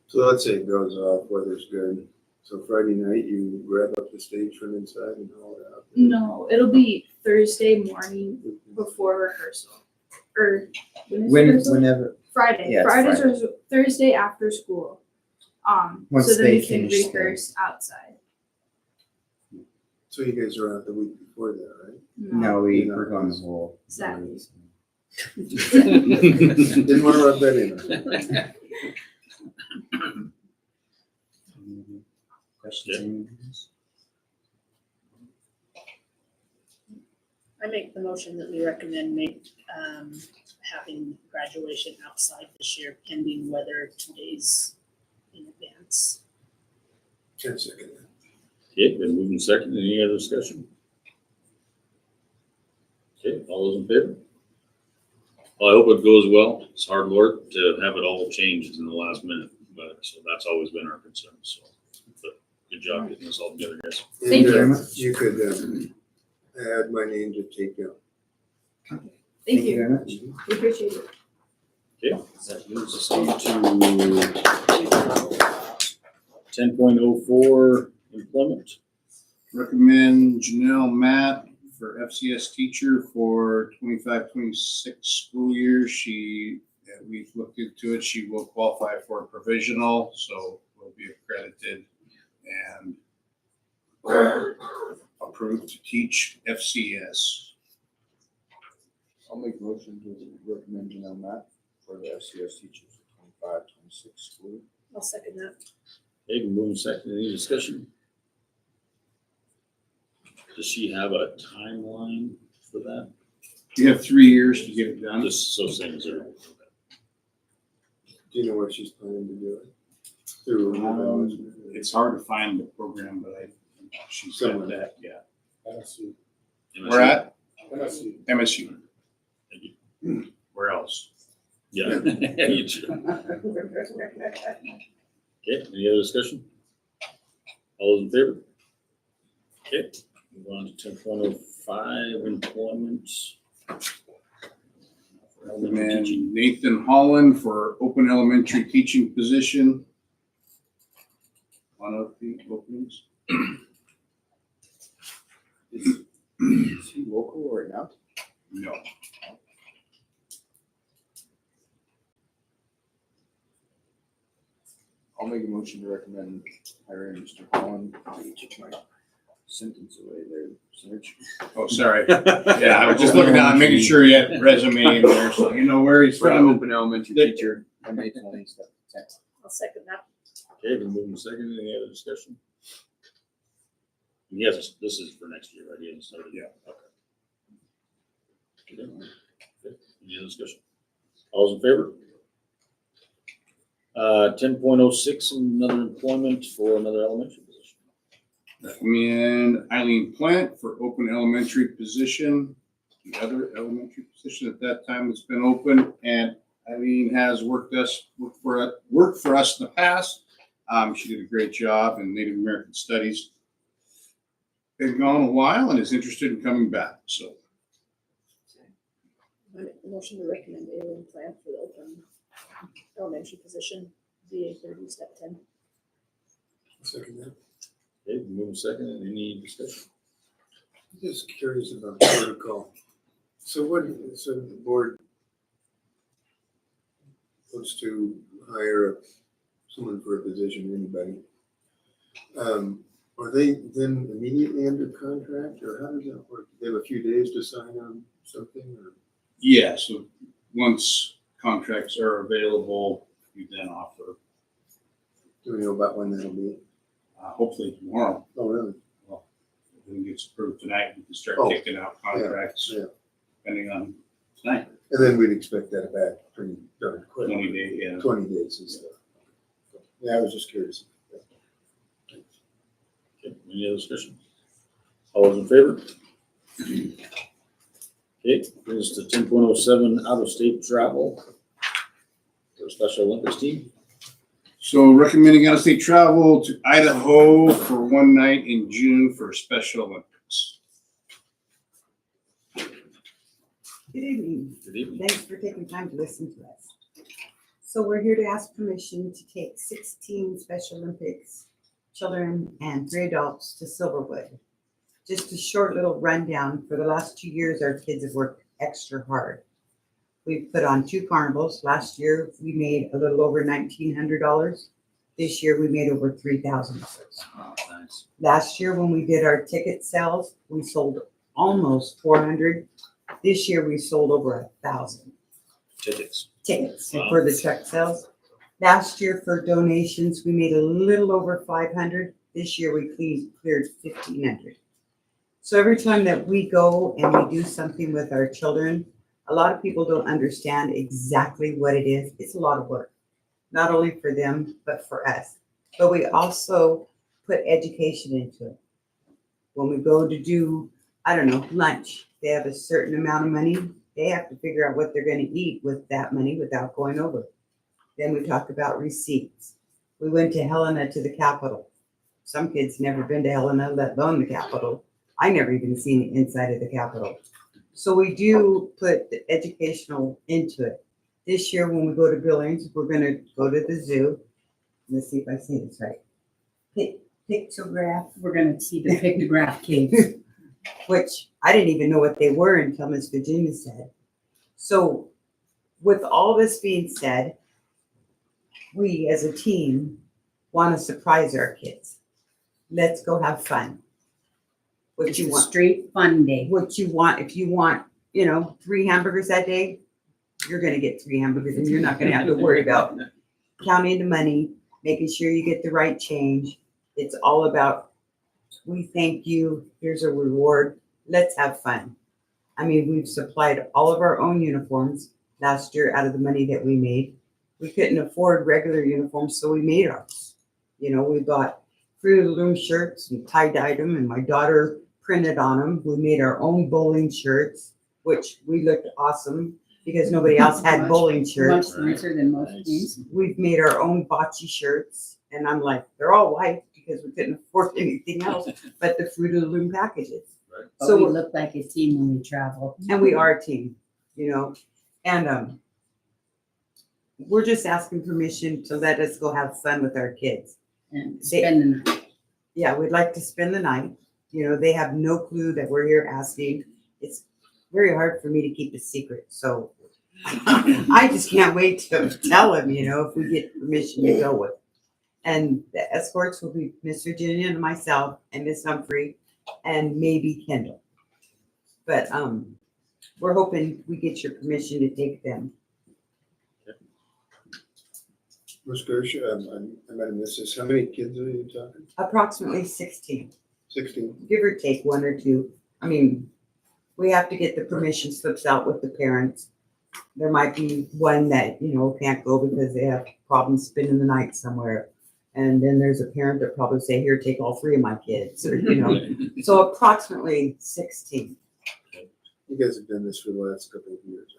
So let's say it goes off, weather's good. So Friday night, you grab up the stage from inside and haul it out? No, it'll be Thursday morning before rehearsal. Or when is rehearsal? whenever, Friday. Yeah, it's Friday's Friday. rehearsal, Thursday after school. Once So then they we can finish their- rehearse outside. So you guys are out the week before that, right? no, we're going the whole. Saturday. Didn't want to rub that in. Questions? I make the motion that we recommend having graduation outside this year pending weather 2 days in advance. 10 seconds. Okay, been moving second. Any other discussion? Okay, all those in favor? Well, I hope it goes well. It's hard work to have it all changed in the last minute, but so that's always been our concern, so. But good job getting this all together, guys. Thank you. You could add my name to take down. Thank you. very much. We appreciate it. Okay, that moves us on to 10.04 employment. Recommend Janelle Matt for FCS teacher for 25-26 school year. We've looked into it. She will qualify for a provisional, so will be accredited and approved to teach FCS. I'll make a motion to recommend Janelle Matt for the FCS teachers for 25-26 school year. I'll second that. Okay, move second. Any discussion? Does she have a timeline for that? You have 3 years to get it done. Just so same as her. Do you know where she's planning to do it? Through It's hard to find the program, but she's got Somewhere. that, yeah. MSU. Where at? MSU. MSU. Thank you. Where else? Yeah. You too. Okay, any other discussion? All those in favor? Okay, move on to 10.05 employment. And Nathan Holland for open elementary teaching position. One of the openings. Is he local right now? No. I'll make a motion to recommend hiring Mr. Holland. I took my sentence away there, Serge. Oh, sorry. Yeah, I was just looking down, making sure you had resume in there, so you know where he's For an from. open elementary teacher, I made 20 step 10. I'll second that. Okay, been moving second. Any other discussion? Yes, this is for next year, right? He hasn't started yet. Okay. Okay. Any other discussion? All those in favor? 10.06, another employment for another elementary position. Recommend Eileen Plant for open elementary position. The other elementary position at that time that's been open, and Eileen has worked for us in the past. She did a great job in Native American Studies. Been gone a while and is interested in coming back, so. I make the motion to recommend Aileen Plant for the open elementary position, VA 30, step 10. Second that. Okay, move second. Any discussion? I'm just curious about the protocol. So the board wants to hire someone for a position, anybody. Are they then immediately under contract, or how does that work? Do they have a few days to sign on something, or? Yeah, so once contracts are available, we then offer, Do we know about when that'll be? hopefully tomorrow. Oh, really? If it gets approved tonight, we can start Oh, kicking out contracts, Yeah. depending on tonight, And then we'd expect that back pretty darn quick. 20 days, yeah. 20 days and stuff. Yeah, I was just curious. Okay, any other discussion? All those in favor? Okay, brings us to 10.07, out-of-state travel for Special Olympics team. So recommending out-of-state travel to Idaho for one night in June for Special Olympics. Good evening. Good evening. Thanks for taking time to listen to us. So we're here to ask permission to take 16 Special Olympics children and 3 adults to Silverwood. Just a short little rundown. For the last 2 years, our kids have worked extra hard. We've put on 2 carnivals. Last year, we made a little over $1,900. This year, we made over $3,000. Oh, nice. Last year, when we did our ticket sales, we sold almost 400. This year, we sold over 1,000 Tickets. tickets for the truck sales. Last year, for donations, we made a little over 500. This year, we cleared 1,500. So every time that we go and we do something with our children, a lot of people don't understand exactly what it is. It's a lot of work, not only for them, but for us. But we also put education into it. When we go to do, I don't know, lunch, they have a certain amount of money. they have to figure out what they're gonna eat with that money without going over. Then we talked about receipts. We went to Helena to the Capitol. Some kids never been to Helena, let alone the Capitol. I never even seen the inside of the Capitol. So we do put the educational into it. This year, when we go to Billings, we're gonna go to the zoo. Let's see if I say this right. Pictograph, We're gonna see the pictograph caves. which I didn't even know what they were until Miss Virginia said. So with all this being said, we as a team want to surprise our kids. Let's go have fun. What It's you a want, straight fun day. what you want, if you want, 3 hamburgers that day, you're gonna get 3 hamburgers and you're not gonna have to worry about counting the money, making sure you get the right change. It's all about, we thank you, here's a reward, let's have fun. I mean, we've supplied all of our own uniforms last year out of the money that we made. We couldn't afford regular uniforms, so we made ours. We bought Fruit of the Loom shirts and tie-dyed them, and my daughter printed on them. We made our own bowling shirts, which we looked awesome because nobody else had bowling shirts. Much nicer than most teams. We've made our own bocce shirts, and I'm like, they're all white because we couldn't afford anything else but the Fruit of the Loom packages. But So we look like a team when we travel. and we are a team, and we're just asking permission to let us go have fun with our kids. And spend the night. Yeah, we'd like to spend the night. They have no clue that we're here asking. It's very hard for me to keep a secret, so I just can't wait to tell them, if we get permission to go with. And the escorts will be Miss Virginia and myself and Miss Humphrey and maybe Kendall. But we're hoping we get your permission to take them. Ms. Gersh, I might have missed this. How many kids are you talking? Approximately 16, 16? give or take 1 or 2. I mean, we have to get the permission slips out with the parents. There might be one that, can't go because they have problems spending the night somewhere. And then there's a parent that probably say, here, take all 3 of my kids, or, So approximately 16. You guys have done this for the last couple of years.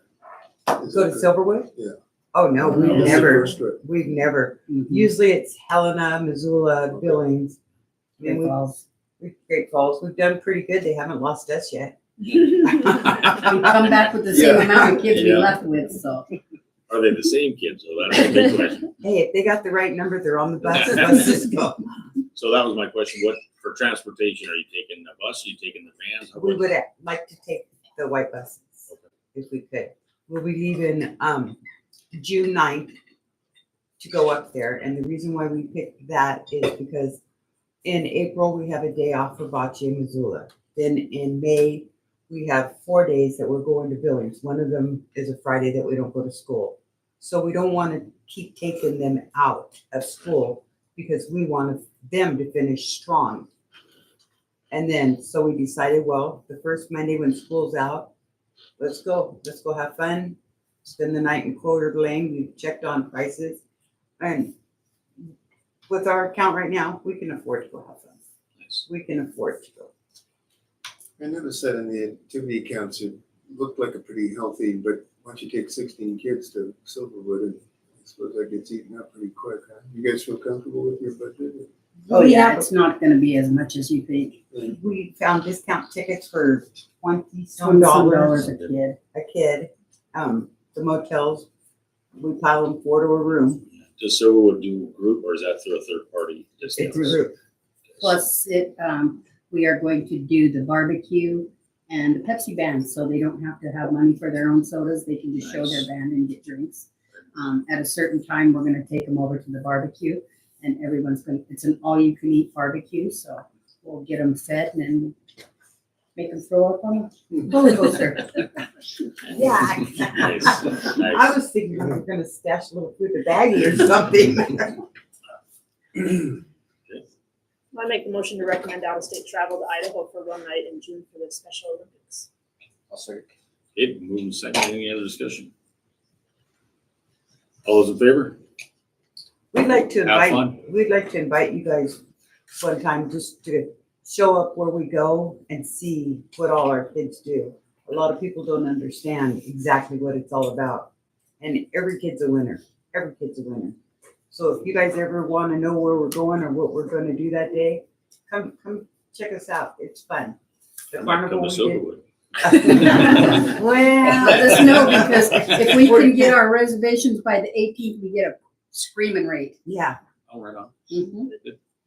Right? Is Go that to Silverwood? Yeah. Oh, no, This is the first trip. we've never. Mhm. Usually it's Helena, Missoula, Billings. I mean, Great Falls. Great Falls. We've done pretty good. They haven't lost us yet. We come back with the same Yeah. amount of kids we Yeah. left with, so. Are they the same kids? So that's a big question. Hey, if they got the right number, they're on the bus. Let's just go. So that was my question. What, for transportation, are you taking the bus? Are you taking the vans? We would like to take the white buses if we could. We'll be leaving June 9th to go up there. And the reason why we picked that is because in April, we have a day off for Bocce in Missoula. Then in May, we have 4 days that we're going to Billings. One of them is a Friday that we don't go to school. So we don't want to keep taking them out of school because we want them to finish strong. And then, so we decided, well, the first Monday when school's out, let's go have fun, spend the night in Coeur d'Alene. We checked on prices. And with our account right now, we can afford to go have fun. Nice. We can afford to go. I noticed that in the activity accounts, it looked like a pretty healthy, but once you take 16 kids to Silverwood, and I suppose that gets eaten up pretty quick, huh? You guys feel comfortable with your budget? Oh, yeah, it's not gonna be as much as you think. We found discount tickets for $20 $20 a kid. a kid. The motels, we pile them 4 to a room. Does Silverwood do group or is that through a third party? It's a group. Plus we are going to do the barbecue and the Pepsi band, so they don't have to have money for their own sodas. They can just show their band and get drinks. At a certain time, we're gonna take them over to the barbecue and it's an all-you-can-eat barbecue, so we'll get them fed and then make them throw up on a roller coaster. Yeah. Nice. I was thinking we were gonna stash a little food in the baggie or something. I make the motion to recommend out-of-state travel to Idaho for 1 night in June for the Special Olympics. I'll second. Okay, moving second. Any other discussion? All those in favor? We'd like to Have fun. invite you guys one time just to show up where we go and see what all our kids do. a lot of people don't understand exactly what it's all about. And every kid's a winner. Every kid's a winner. So if you guys ever want to know where we're going or what we're going to do that day, come check us out. It's fun. The carnival we did. Let us know, because if we can get our reservations by the 18th, we get a screaming rate. Yeah. All right on. Mhm.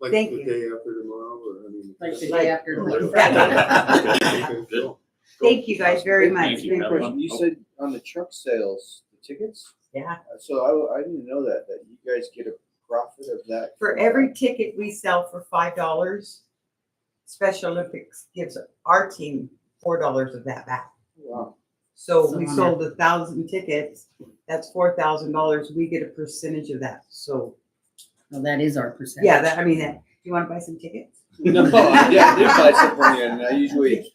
Like Thank the you. day after tomorrow, or, I mean. Like the day after tomorrow. Okay, good. Thank you guys very much. Thank you. Have fun. You said on the truck sales, the tickets? Yeah. So I didn't know that you guys get a profit of that. For every ticket we sell for $5, Special Olympics gives our team $4 of that back. Wow. So we sold 1,000 tickets. That's $4,000. We get a percentage of that. So Well, that is our percentage. yeah, that, I mean, do you want to buy some tickets? No, I did buy some from you, and I usually,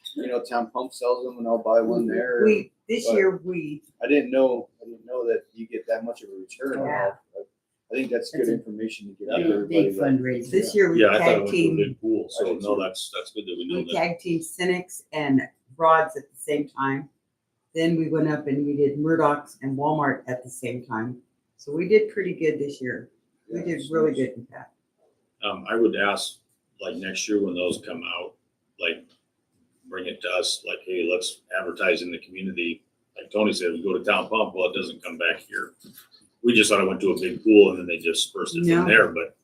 Town Pump sells them, and I'll buy one there. This but year we I didn't know that you get that much of a return. Yeah. I think that's That's good a information to get out Big, to everybody. big fundraiser. this year we Yeah, I thought it tag went to a team big pool, so no, that's good that we know we that. tag team Cynics and Rods at the same time. Then we went up and we did Murdoch's and Walmart at the same time. So we did pretty good this year. We did really good in fact. I would ask, like, next year when those come out, like, bring it to us, like, hey, let's advertise in the community. Like Tony said, we go to Town Pump, well, it doesn't come back here. We just thought it went to a big pool and then they just dispersed it No. from there, but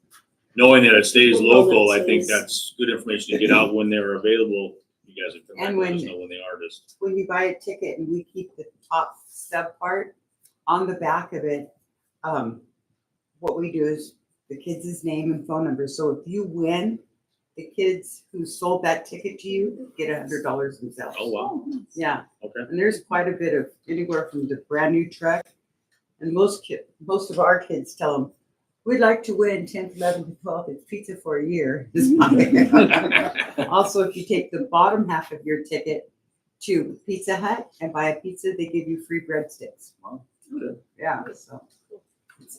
knowing that it stays Well, local, it I think stays- that's good information to get out when they're available. You guys can come back And and let us when- know when they are, just. When you buy a ticket and we keep the top stub part on the back of it, what we do is the kids' name and phone number. So if you win, the kids who sold that ticket to you get $100 themselves. Oh, wow, Yeah. okay. And there's quite a bit of anywhere from the brand new truck. And most of our kids tell them, we'd like to win 10th, 11th, 12th. It's pizza for a year. It's fine. Also, if you take the bottom half of your ticket to Pizza Hut and buy a pizza, they give you free breadsticks. Wow. Yeah, so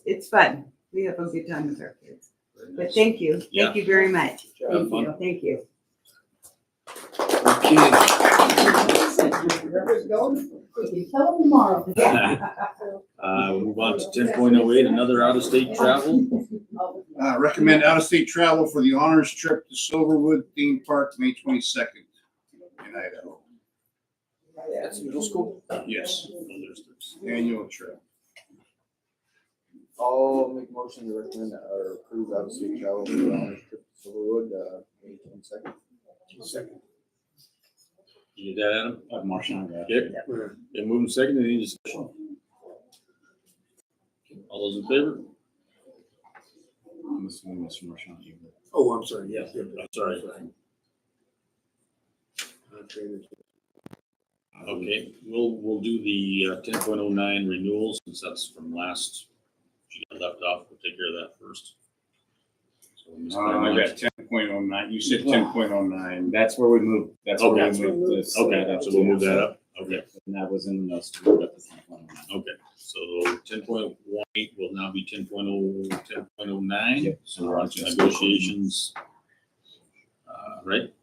it's fun. We have a good time with our kids. But thank you. Yeah. Thank you very much. Have fun. Thank you. Tell them tomorrow. We'll move on to 10.08, another out-of-state travel. Recommend out-of-state travel for the honors trip to Silverwood Theme Park, May 22nd in Idaho. That's middle school? Yes, annual trip. I'll make a motion to recommend or approve out-of-state travel for the honors trip to Silverwood, May 22nd. Second. You get that, Adam? Marshall. Okay, and moving second, any discussion? All those in favor? I'm assuming Mr. Marshall. Oh, I'm sorry, yes. I'm sorry. Okay, we'll do the 10.09 renewals, since that's from last, she got left off, we'll take care of that first. So, Ms. I Claremont. got 10.09, you said 10.09. That's where we moved. That's where Okay. we moved this. Okay, so we'll move that up, okay. And that was in the school at the time. Okay, so 10.18 will now be 10.09. Yep. So we're on to negotiations. Right?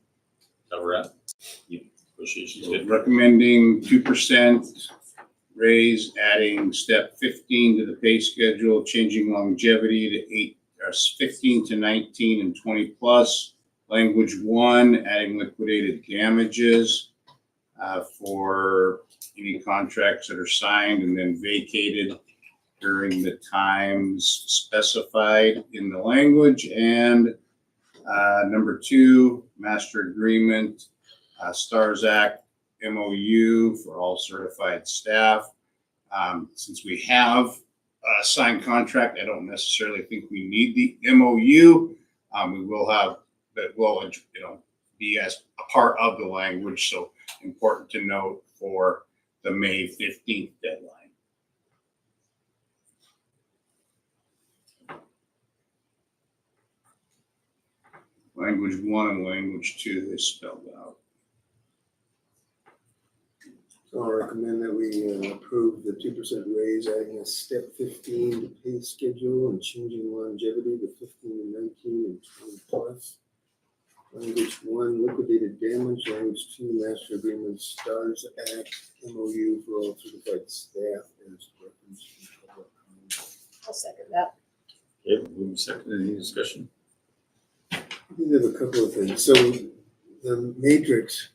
That we're at? Yep. Negotiations. So good. recommending 2% raise, adding step 15 to the pay schedule, changing longevity to 15 to 19 and 20 plus. Language 1, adding liquidated damages for any contracts that are signed and then vacated during the times specified in the language. And number 2, master agreement, STARS Act MOU for all certified staff. Since we have a signed contract, I don't necessarily think we need the MOU. We will have that will, be as a part of the language. So important to note for the May 15th deadline. Language 1 and language 2 is spelled out. So I'll recommend that we approve the 2% raise, adding a step 15 to pay schedule and changing longevity to 15 and 19 and 20 plus. Language 1, liquidated damage. Language 2, master agreement, STARS Act, MOU for all certified staff as referenced in public comment. I'll second that. Okay, move second, any discussion? We have a couple of things. So the matrix,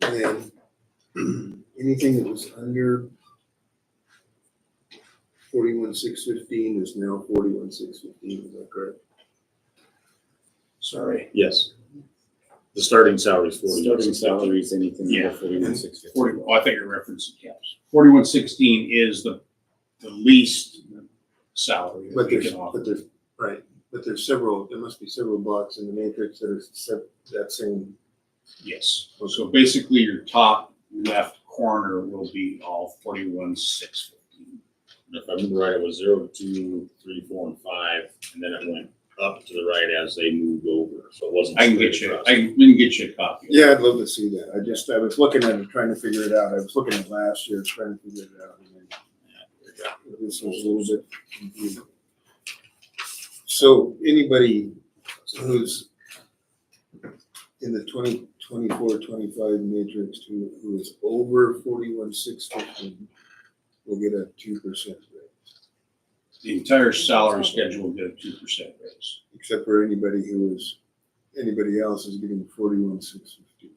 then, anything that was under 41,615 is now 41,615, is that correct? Sorry. Yes. The starting salary is 40. Starting salaries, anything Yeah. over 41,650. 40, oh, I think you're referencing caps. 4116 is the least salary that But we there's, can offer. but there's, right, but there's several, there must be several blocks in the matrix that are that same. Yes, so basically your top left corner will be all 41,615. If I remember right, it was 0, 2, 3, 4, and 5, and then it went up to the right as they moved over, so it wasn't. I can get straight you, across. we can get you a copy. Yeah, I'd love to see that. I was looking at it, trying to figure it out. I was looking at last year, trying to figure it out. And then this was a little bit confusing. So anybody who's in the 2024-25 matrix who is over 41,615 will get a 2% raise, The entire salary schedule will get a 2% raise. except for anybody else is getting 41,615.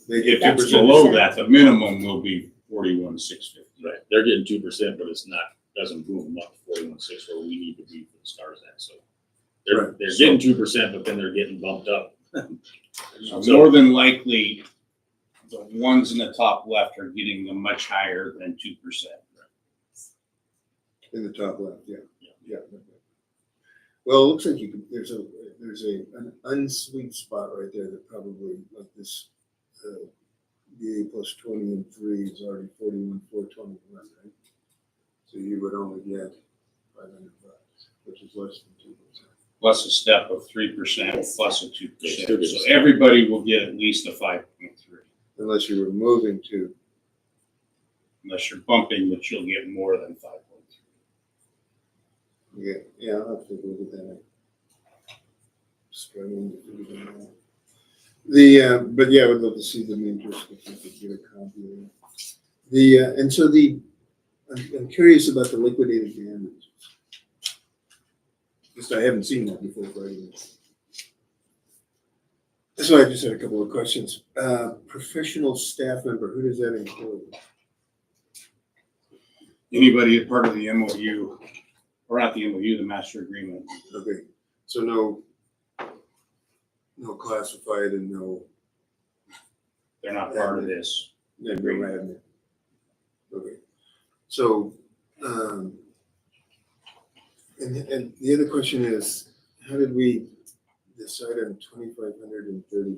They get If it's 2%. below that, the minimum will be 41,650. Right, they're getting 2%, but it's not, doesn't move them up to 41.6 where we need to be for the STARS Act, so. They're getting 2%, but then they're getting bumped up. So more than likely, the ones in the top left are getting the much higher than 2%. In the top left, yeah. Well, it looks like there's an unsweet spot right there that probably like this, BA plus 20 and 3 is already 41,421, right? So you would only get $500, which is less than 2%. Plus a step of 3% plus a 2%. Yes. So everybody will get at least a 5.3, Unless you were moving to, unless you're bumping, but you'll get more than 5.3. yeah, I'll have to look at that. Struggling to figure that out. But yeah, I would love to see the matrix if you could get a copy of it. And so I'm curious about the liquidated damages. Just I haven't seen that before writing it. So I just had a couple of questions. Professional staff member, who does that include? Anybody a part of the MOU, or not the MOU, the master agreement. Okay, so no classified and no. They're not part of this. Admin. Okay, so, and the other question is, how did we decide on 2,500 and 30?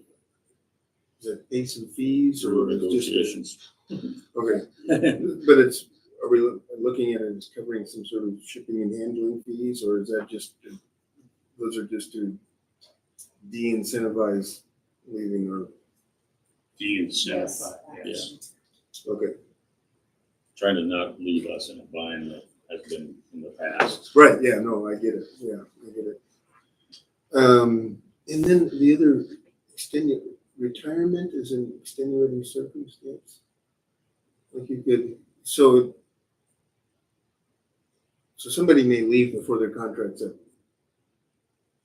Is that base and fees or is it just? Negotiations. Okay, but are we looking at it as covering some sort of shipping and handling fees, or is that just, those are just to de-incentivize leaving or? De-incentivize, yes. Okay, Trying to not leave us in a bind that has been in the past. right, yeah, no, I get it, yeah, I get it. And then the other retirement is an extenuating circumstance. Like you could, so somebody may leave before their contract's up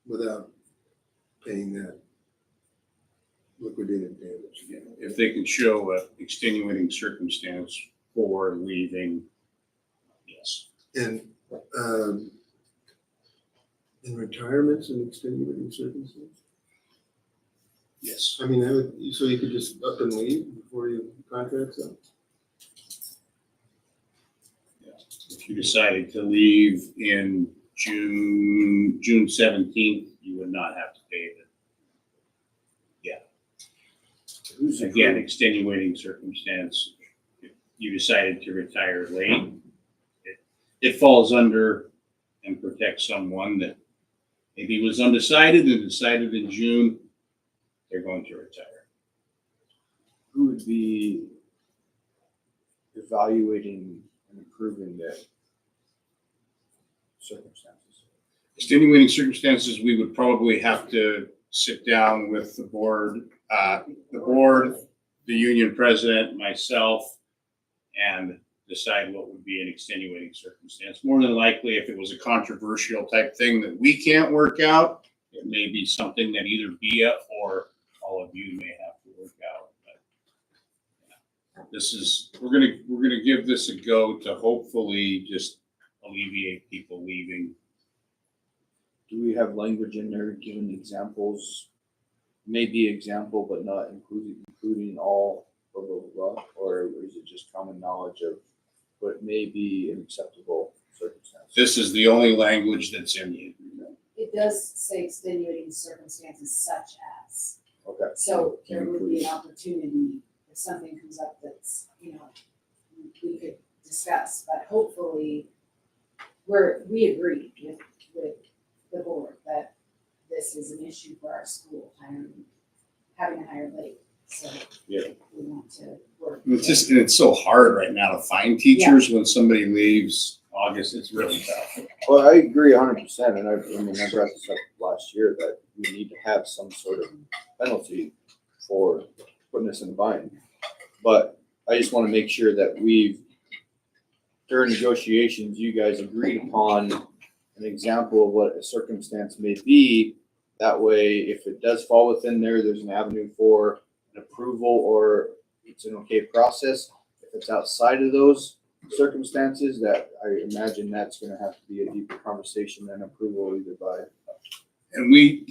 without paying that liquidated damage. Yeah, if they can show a extenuating circumstance for leaving, yes. And in retirement's an extenuating circumstance? Yes. I mean, so you could just up and leave before your contract's up? If you decided to leave in June 17th, you would not have to pay it. Yeah. Again, extenuating circumstance. If you decided to retire late, it falls under and protects someone that maybe was undecided and decided in June they're going to retire. Who would be evaluating and improving that circumstances? Extenuating circumstances, we would probably have to sit down with the board, the union president, myself, and decide what would be an extenuating circumstance. More than likely, if it was a controversial type thing that we can't work out, it may be something that either BIA or all of you may have to work out. But this is, we're gonna give this a go to hopefully just alleviate people leaving. Do we have language in there giving examples? Maybe example, but not including all blah, blah, blah, or is it just common knowledge of what may be an acceptable circumstance? This is the only language that's in the agreement. It does say extenuating circumstances such as. Okay. So there would be an opportunity if something comes up that's, we could discuss, but hopefully we agree with the board that this is an issue for our school, having to hire late. So Yeah. we want to work. It's so hard right now to find teachers when somebody leaves August. It's really tough. Well, I agree 100%, and I brought this up last year that we need to have some sort of penalty for putting us in a bind. But I just want to make sure that during negotiations, you guys agreed upon an example of what a circumstance may be. That way, if it does fall within there, there's an avenue for an approval or it's an okay process. If it's outside of those circumstances, that I imagine that's going to have to be a deeper conversation and approval either by. And we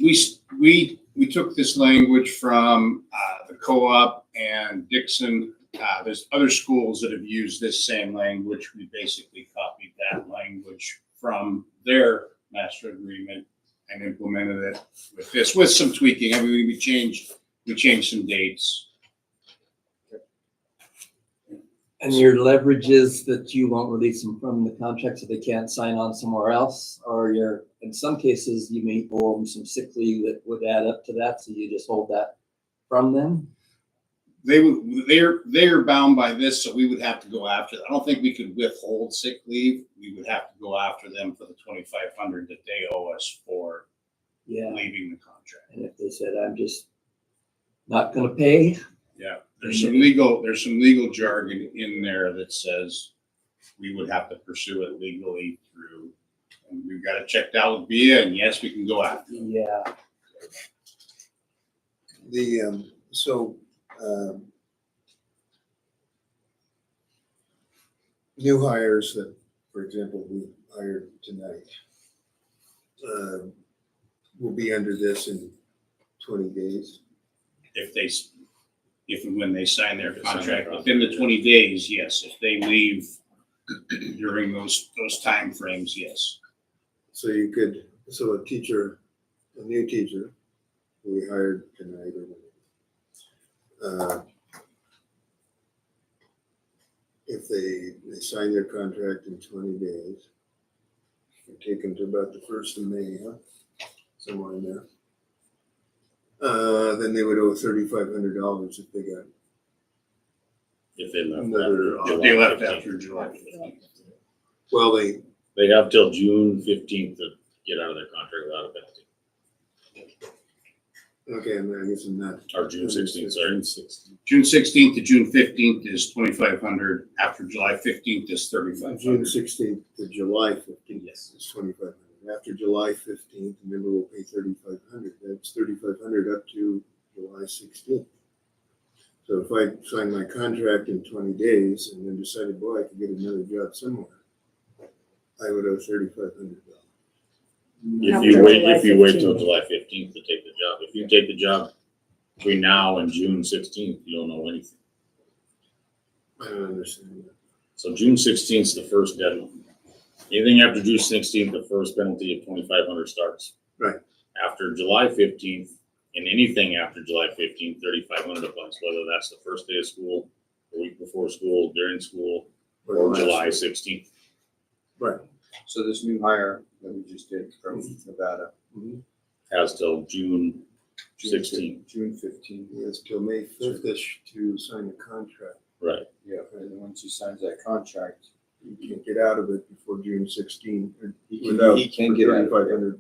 took this language from the co-op and Dixon. There's other schools that have used this same language. We basically copied that language from their master agreement and implemented it with this, with some tweaking. I mean, we changed some dates. And your leverage is that you won't release them from the contract so they can't sign on somewhere else? Or in some cases, you may owe them some sick leave that would add up to that, so you just hold that from them? They're bound by this, so we would have to go after them. I don't think we could withhold sick leave. We would have to go after them for the $2,500 that they owe us for leaving the contract. And if they said, I'm just not gonna pay? Yeah, there's some legal jargon in there that says we would have to pursue it legally through, and we've got it checked out with BIA, and yes, we can go after them. Yeah. New hires that, for example, we hired tonight, will be under this in 20 days. If and when they sign their contract within the 20 days, yes. If they leave during those timeframes, yes. So a new teacher who we hired tonight, if they sign their contract in 20 days, we take them to about the 1st of May, somewhere in there. Then they would owe $3,500 if they got. If they left another. after If they left after July 15th. Well, they have till June 15th to get out of their contract without a penalty. Okay, I guess I'm not. Or June 16th, sorry. June 16th to June 15th is $2,500. After July 15th is $3,500. June 16th to July 15th is $2,500. After July 15th, remember we'll pay $3,500. That's $3,500 up to July 16th. So if I sign my contract in 20 days and then decided, boy, I could get another job somewhere, I would owe $3,500. If you wait till July 15th to take the job, if you take the job between now and June 16th, you don't know anything. I don't understand that. So June 16th is the first deadline. Anything after June 16th, the first penalty of $2,500 starts. Right. After July 15th, and anything after July 15th, $3,500 applies, whether that's the first day of school, the week before school, during school, or July 16th. Right. So this new hire that we just did from Nevada has till June 16th. June 15th. Yes, till May 5th-ish to sign the contract. Right. Yeah, and then once he signs that contract, You can't get out of it before June 16th. he can get out of it. $3,500.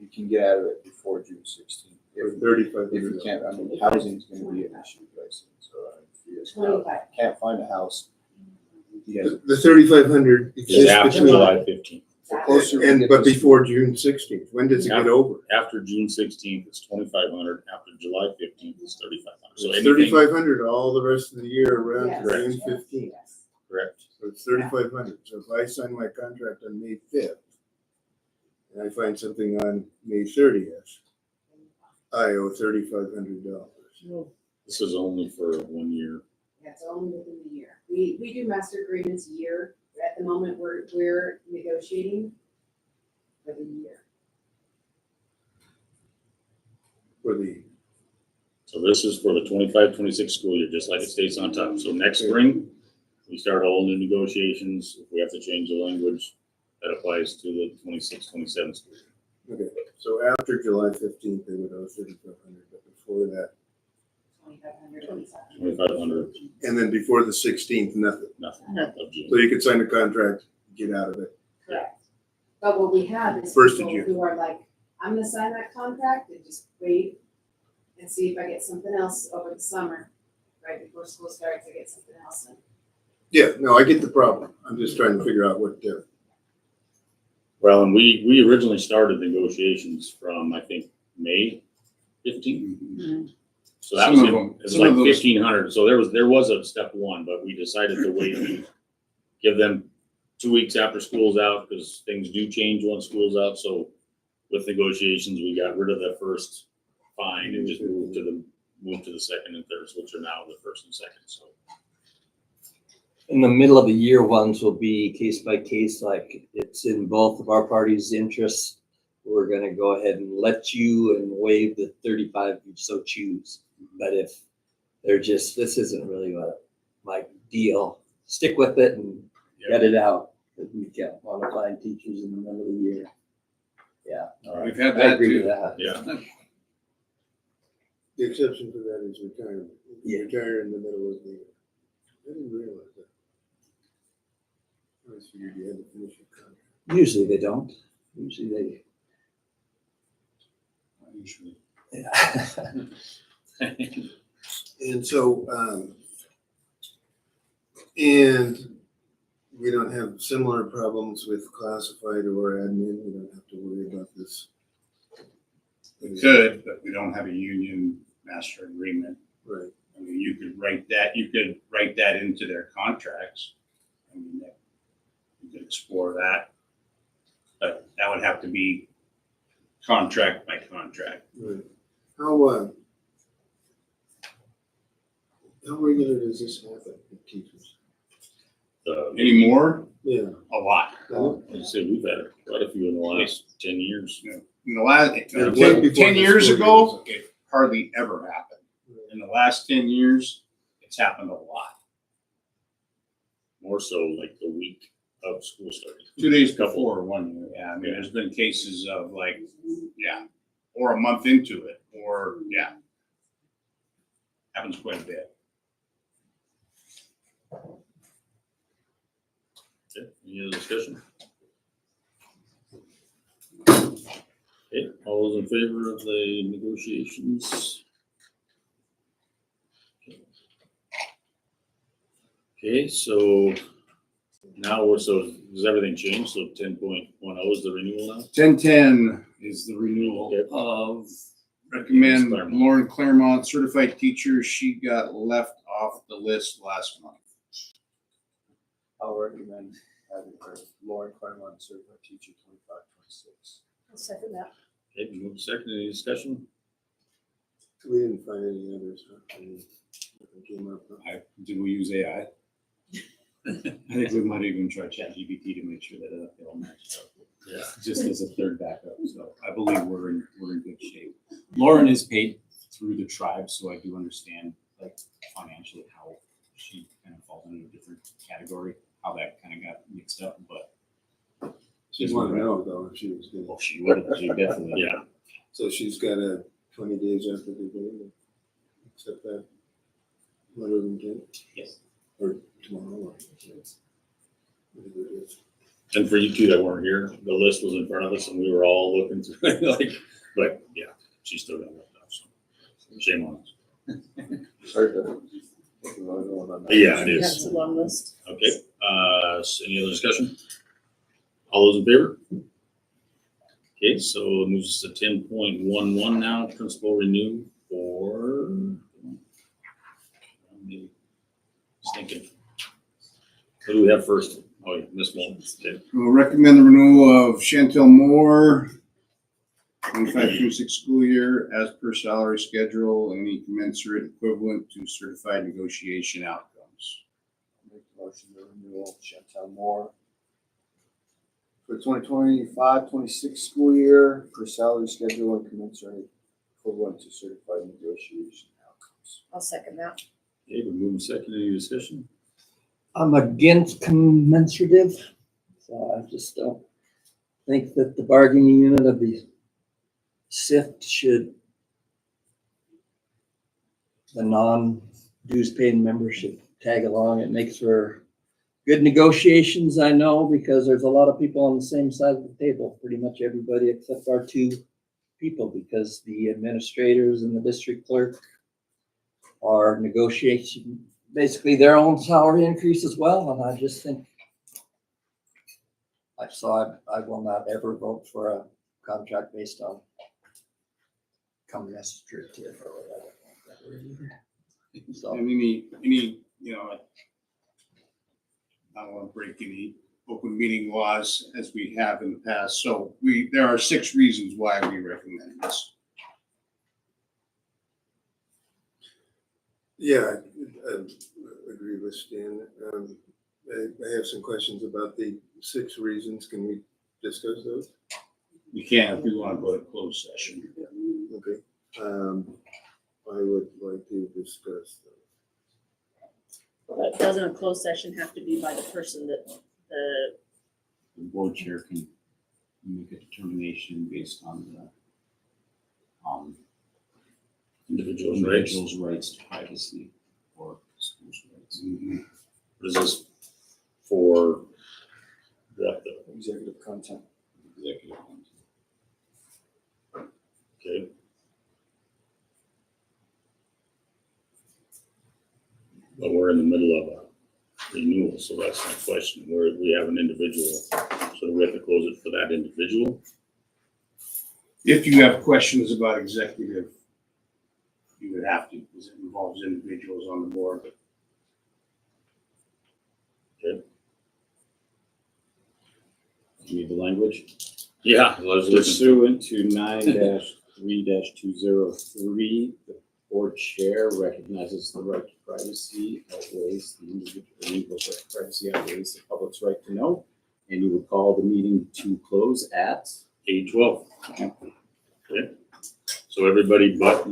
You can get out of it before June 16th Or 3,500. If you can't, I mean, housing's gonna be an issue, guys. So if you guys 25. can't find a house, you guys. The 3,500 It's exists after between, July 15th. Closer we and, get but to- before June 16th. When does it get over? After June 16th, it's 2,500. After July 15th, it's 3,500. So It's anything, 3,500 all the rest of the year around Yes. to June 15th. Yes. correct. So it's 3,500. So if I sign my contract on May 5th, and I find something on May 30th, I owe $3,500. This is only for 1 year. That's only within the year. We do master agreements a year. At the moment, we're negotiating for the year. For the, So this is for the 25-26 school year, just like it states on top. So next spring, we start all new negotiations. If we have to change the language, that applies to the 26-27 school year. okay, so after July 15th, they would owe 3,500, but before that, 2,500. 2,500, and then before the 16th, nothing. nothing Nothing. of June. So you could sign a contract, get out of it. Correct. But what we have is First of people June. who are like, I'm gonna sign that contract and just wait and see if I get something else over the summer. Right before school starts, I get something else. And Yeah, no, I get the problem. I'm just trying to figure out what, Well, and we originally started negotiations from, I think, May 15th. So that was, Some of it them- was some like of those- 1,500. So there was a step one, but we decided to wait and give them 2 weeks after school's out because things do change once school's out. So with negotiations, we got rid of the first fine and just moved to the second and third, which are now the first and second. So In the middle of the year ones will be case by case, like it's in both of our parties' interests. We're gonna go ahead and let you and waive the 35 if you so choose. But if they're just, this isn't really my deal, stick with it and get it out. Because we can't want to find teachers in the middle of the year. Yeah. all right. We've had I that agree too. with that. yeah, the exception to that is retirement. You Yeah. retire in the middle of the year. I didn't realize that. I always figured you had to finish your contract. Usually they don't. Usually they. usually. Yeah. And so, and we don't have similar problems with classified or admin. We don't have to worry about this. We could, but we don't have a union master agreement. Right. I mean, you could write that into their contracts. I mean, you could explore that. But that would have to be contract by contract. Right. How regular does this happen with teachers? Any more? Yeah. A lot. Like I said, we've had quite a few in the last 10 years. In the last, Yeah, before 10 the years school ago, year. it hardly ever happened. In the last 10 years, it's happened a lot. More so like the week of school starting. 2 days before 1 year, yeah. I mean, there's been cases of like, yeah, or a month into it, or, yeah. Happens quite a bit. Okay, any other discussion? Okay, all those in favor of the negotiations? Okay, so now does everything change? So 10.10 is the renewal now? 1010 is the renewal Okay. of recommend Claremont. Lauren Claremont, certified teacher. She got left off the list last month. I'll recommend having her, Lauren Claremont, certified teacher, 25-26. I'll second that. Okay, move second, any discussion? We didn't find any others. Huh? Nothing came up. Huh? Did we use AI? I think we might even try ChatGPT to make sure that they all match up. Yeah. Just as a third backup. So I believe we're in good shape. Lauren is paid through the tribe, so I do understand like financially how she kind of falls into a different category, how that kind of got mixed up, but. She'd want to know though if she was good. Well, she would, she definitely. Yeah. So she's got 20 days after the day to accept that letter of intent, Yes. or tomorrow. Or whatever it is. And for you two that weren't here, the list was in front of us and we were all looking through it, like, but yeah, she's still got left off. Shame on us. Sorry to take a moment on that. Yeah, it Yeah, is. it's a long list. Okay, so any other discussion? All those in favor? Okay, so it moves us to 10.11 now, principal renew for. Maybe. Just thinking. What do we have first? Oh, yeah, Ms. Moore. Okay. We'll recommend the renewal of Chantel Moore, 25-26 school year, as per salary schedule, any commensurate equivalent to certified negotiation outcomes. Make the motion to renewal Chantel Moore for 2025-26 school year per salary schedule and commensurate equivalent to certified negotiation outcomes. I'll second that. Okay, we're moving second. Any discussion? I'm against commensurative, so I just don't think that the bargaining unit of the SIFT should, the non-dues paying membership tag along. It makes for good negotiations, I know, because there's a lot of people on the same side of the table, pretty much everybody except our two people, because the administrators and the district clerk are negotiating basically their own salary increase as well, and I just think I will not ever vote for a contract based on commensurative or whatever. So, And any, you know, I don't want to break any open meeting laws as we have in the past, so there are 6 reasons why we recommend this. Yeah, I agree with Stan. I have some questions about the 6 reasons. Can we discuss those? You can if you want to go to closed session. Okay. I would like to discuss those. But doesn't a closed session have to be by the person that the, The board chair can make a determination based on the individual's rights to privacy or school's rights. What is this for? What the Executive content. Executive content. okay. But we're in the middle of a renewal, so that's my question. Where we have an individual, so do we have to close it for that individual? If you have questions about executive, you would have to, because it involves individuals on the board. Okay. Do you need the language? Yeah, let's listen. Pursuant to 9-3-203, the board chair recognizes the right to privacy outweighs the individual's right to privacy outweighs the public's right to know. And you would call the meeting to close at 8:12. Okay. So everybody but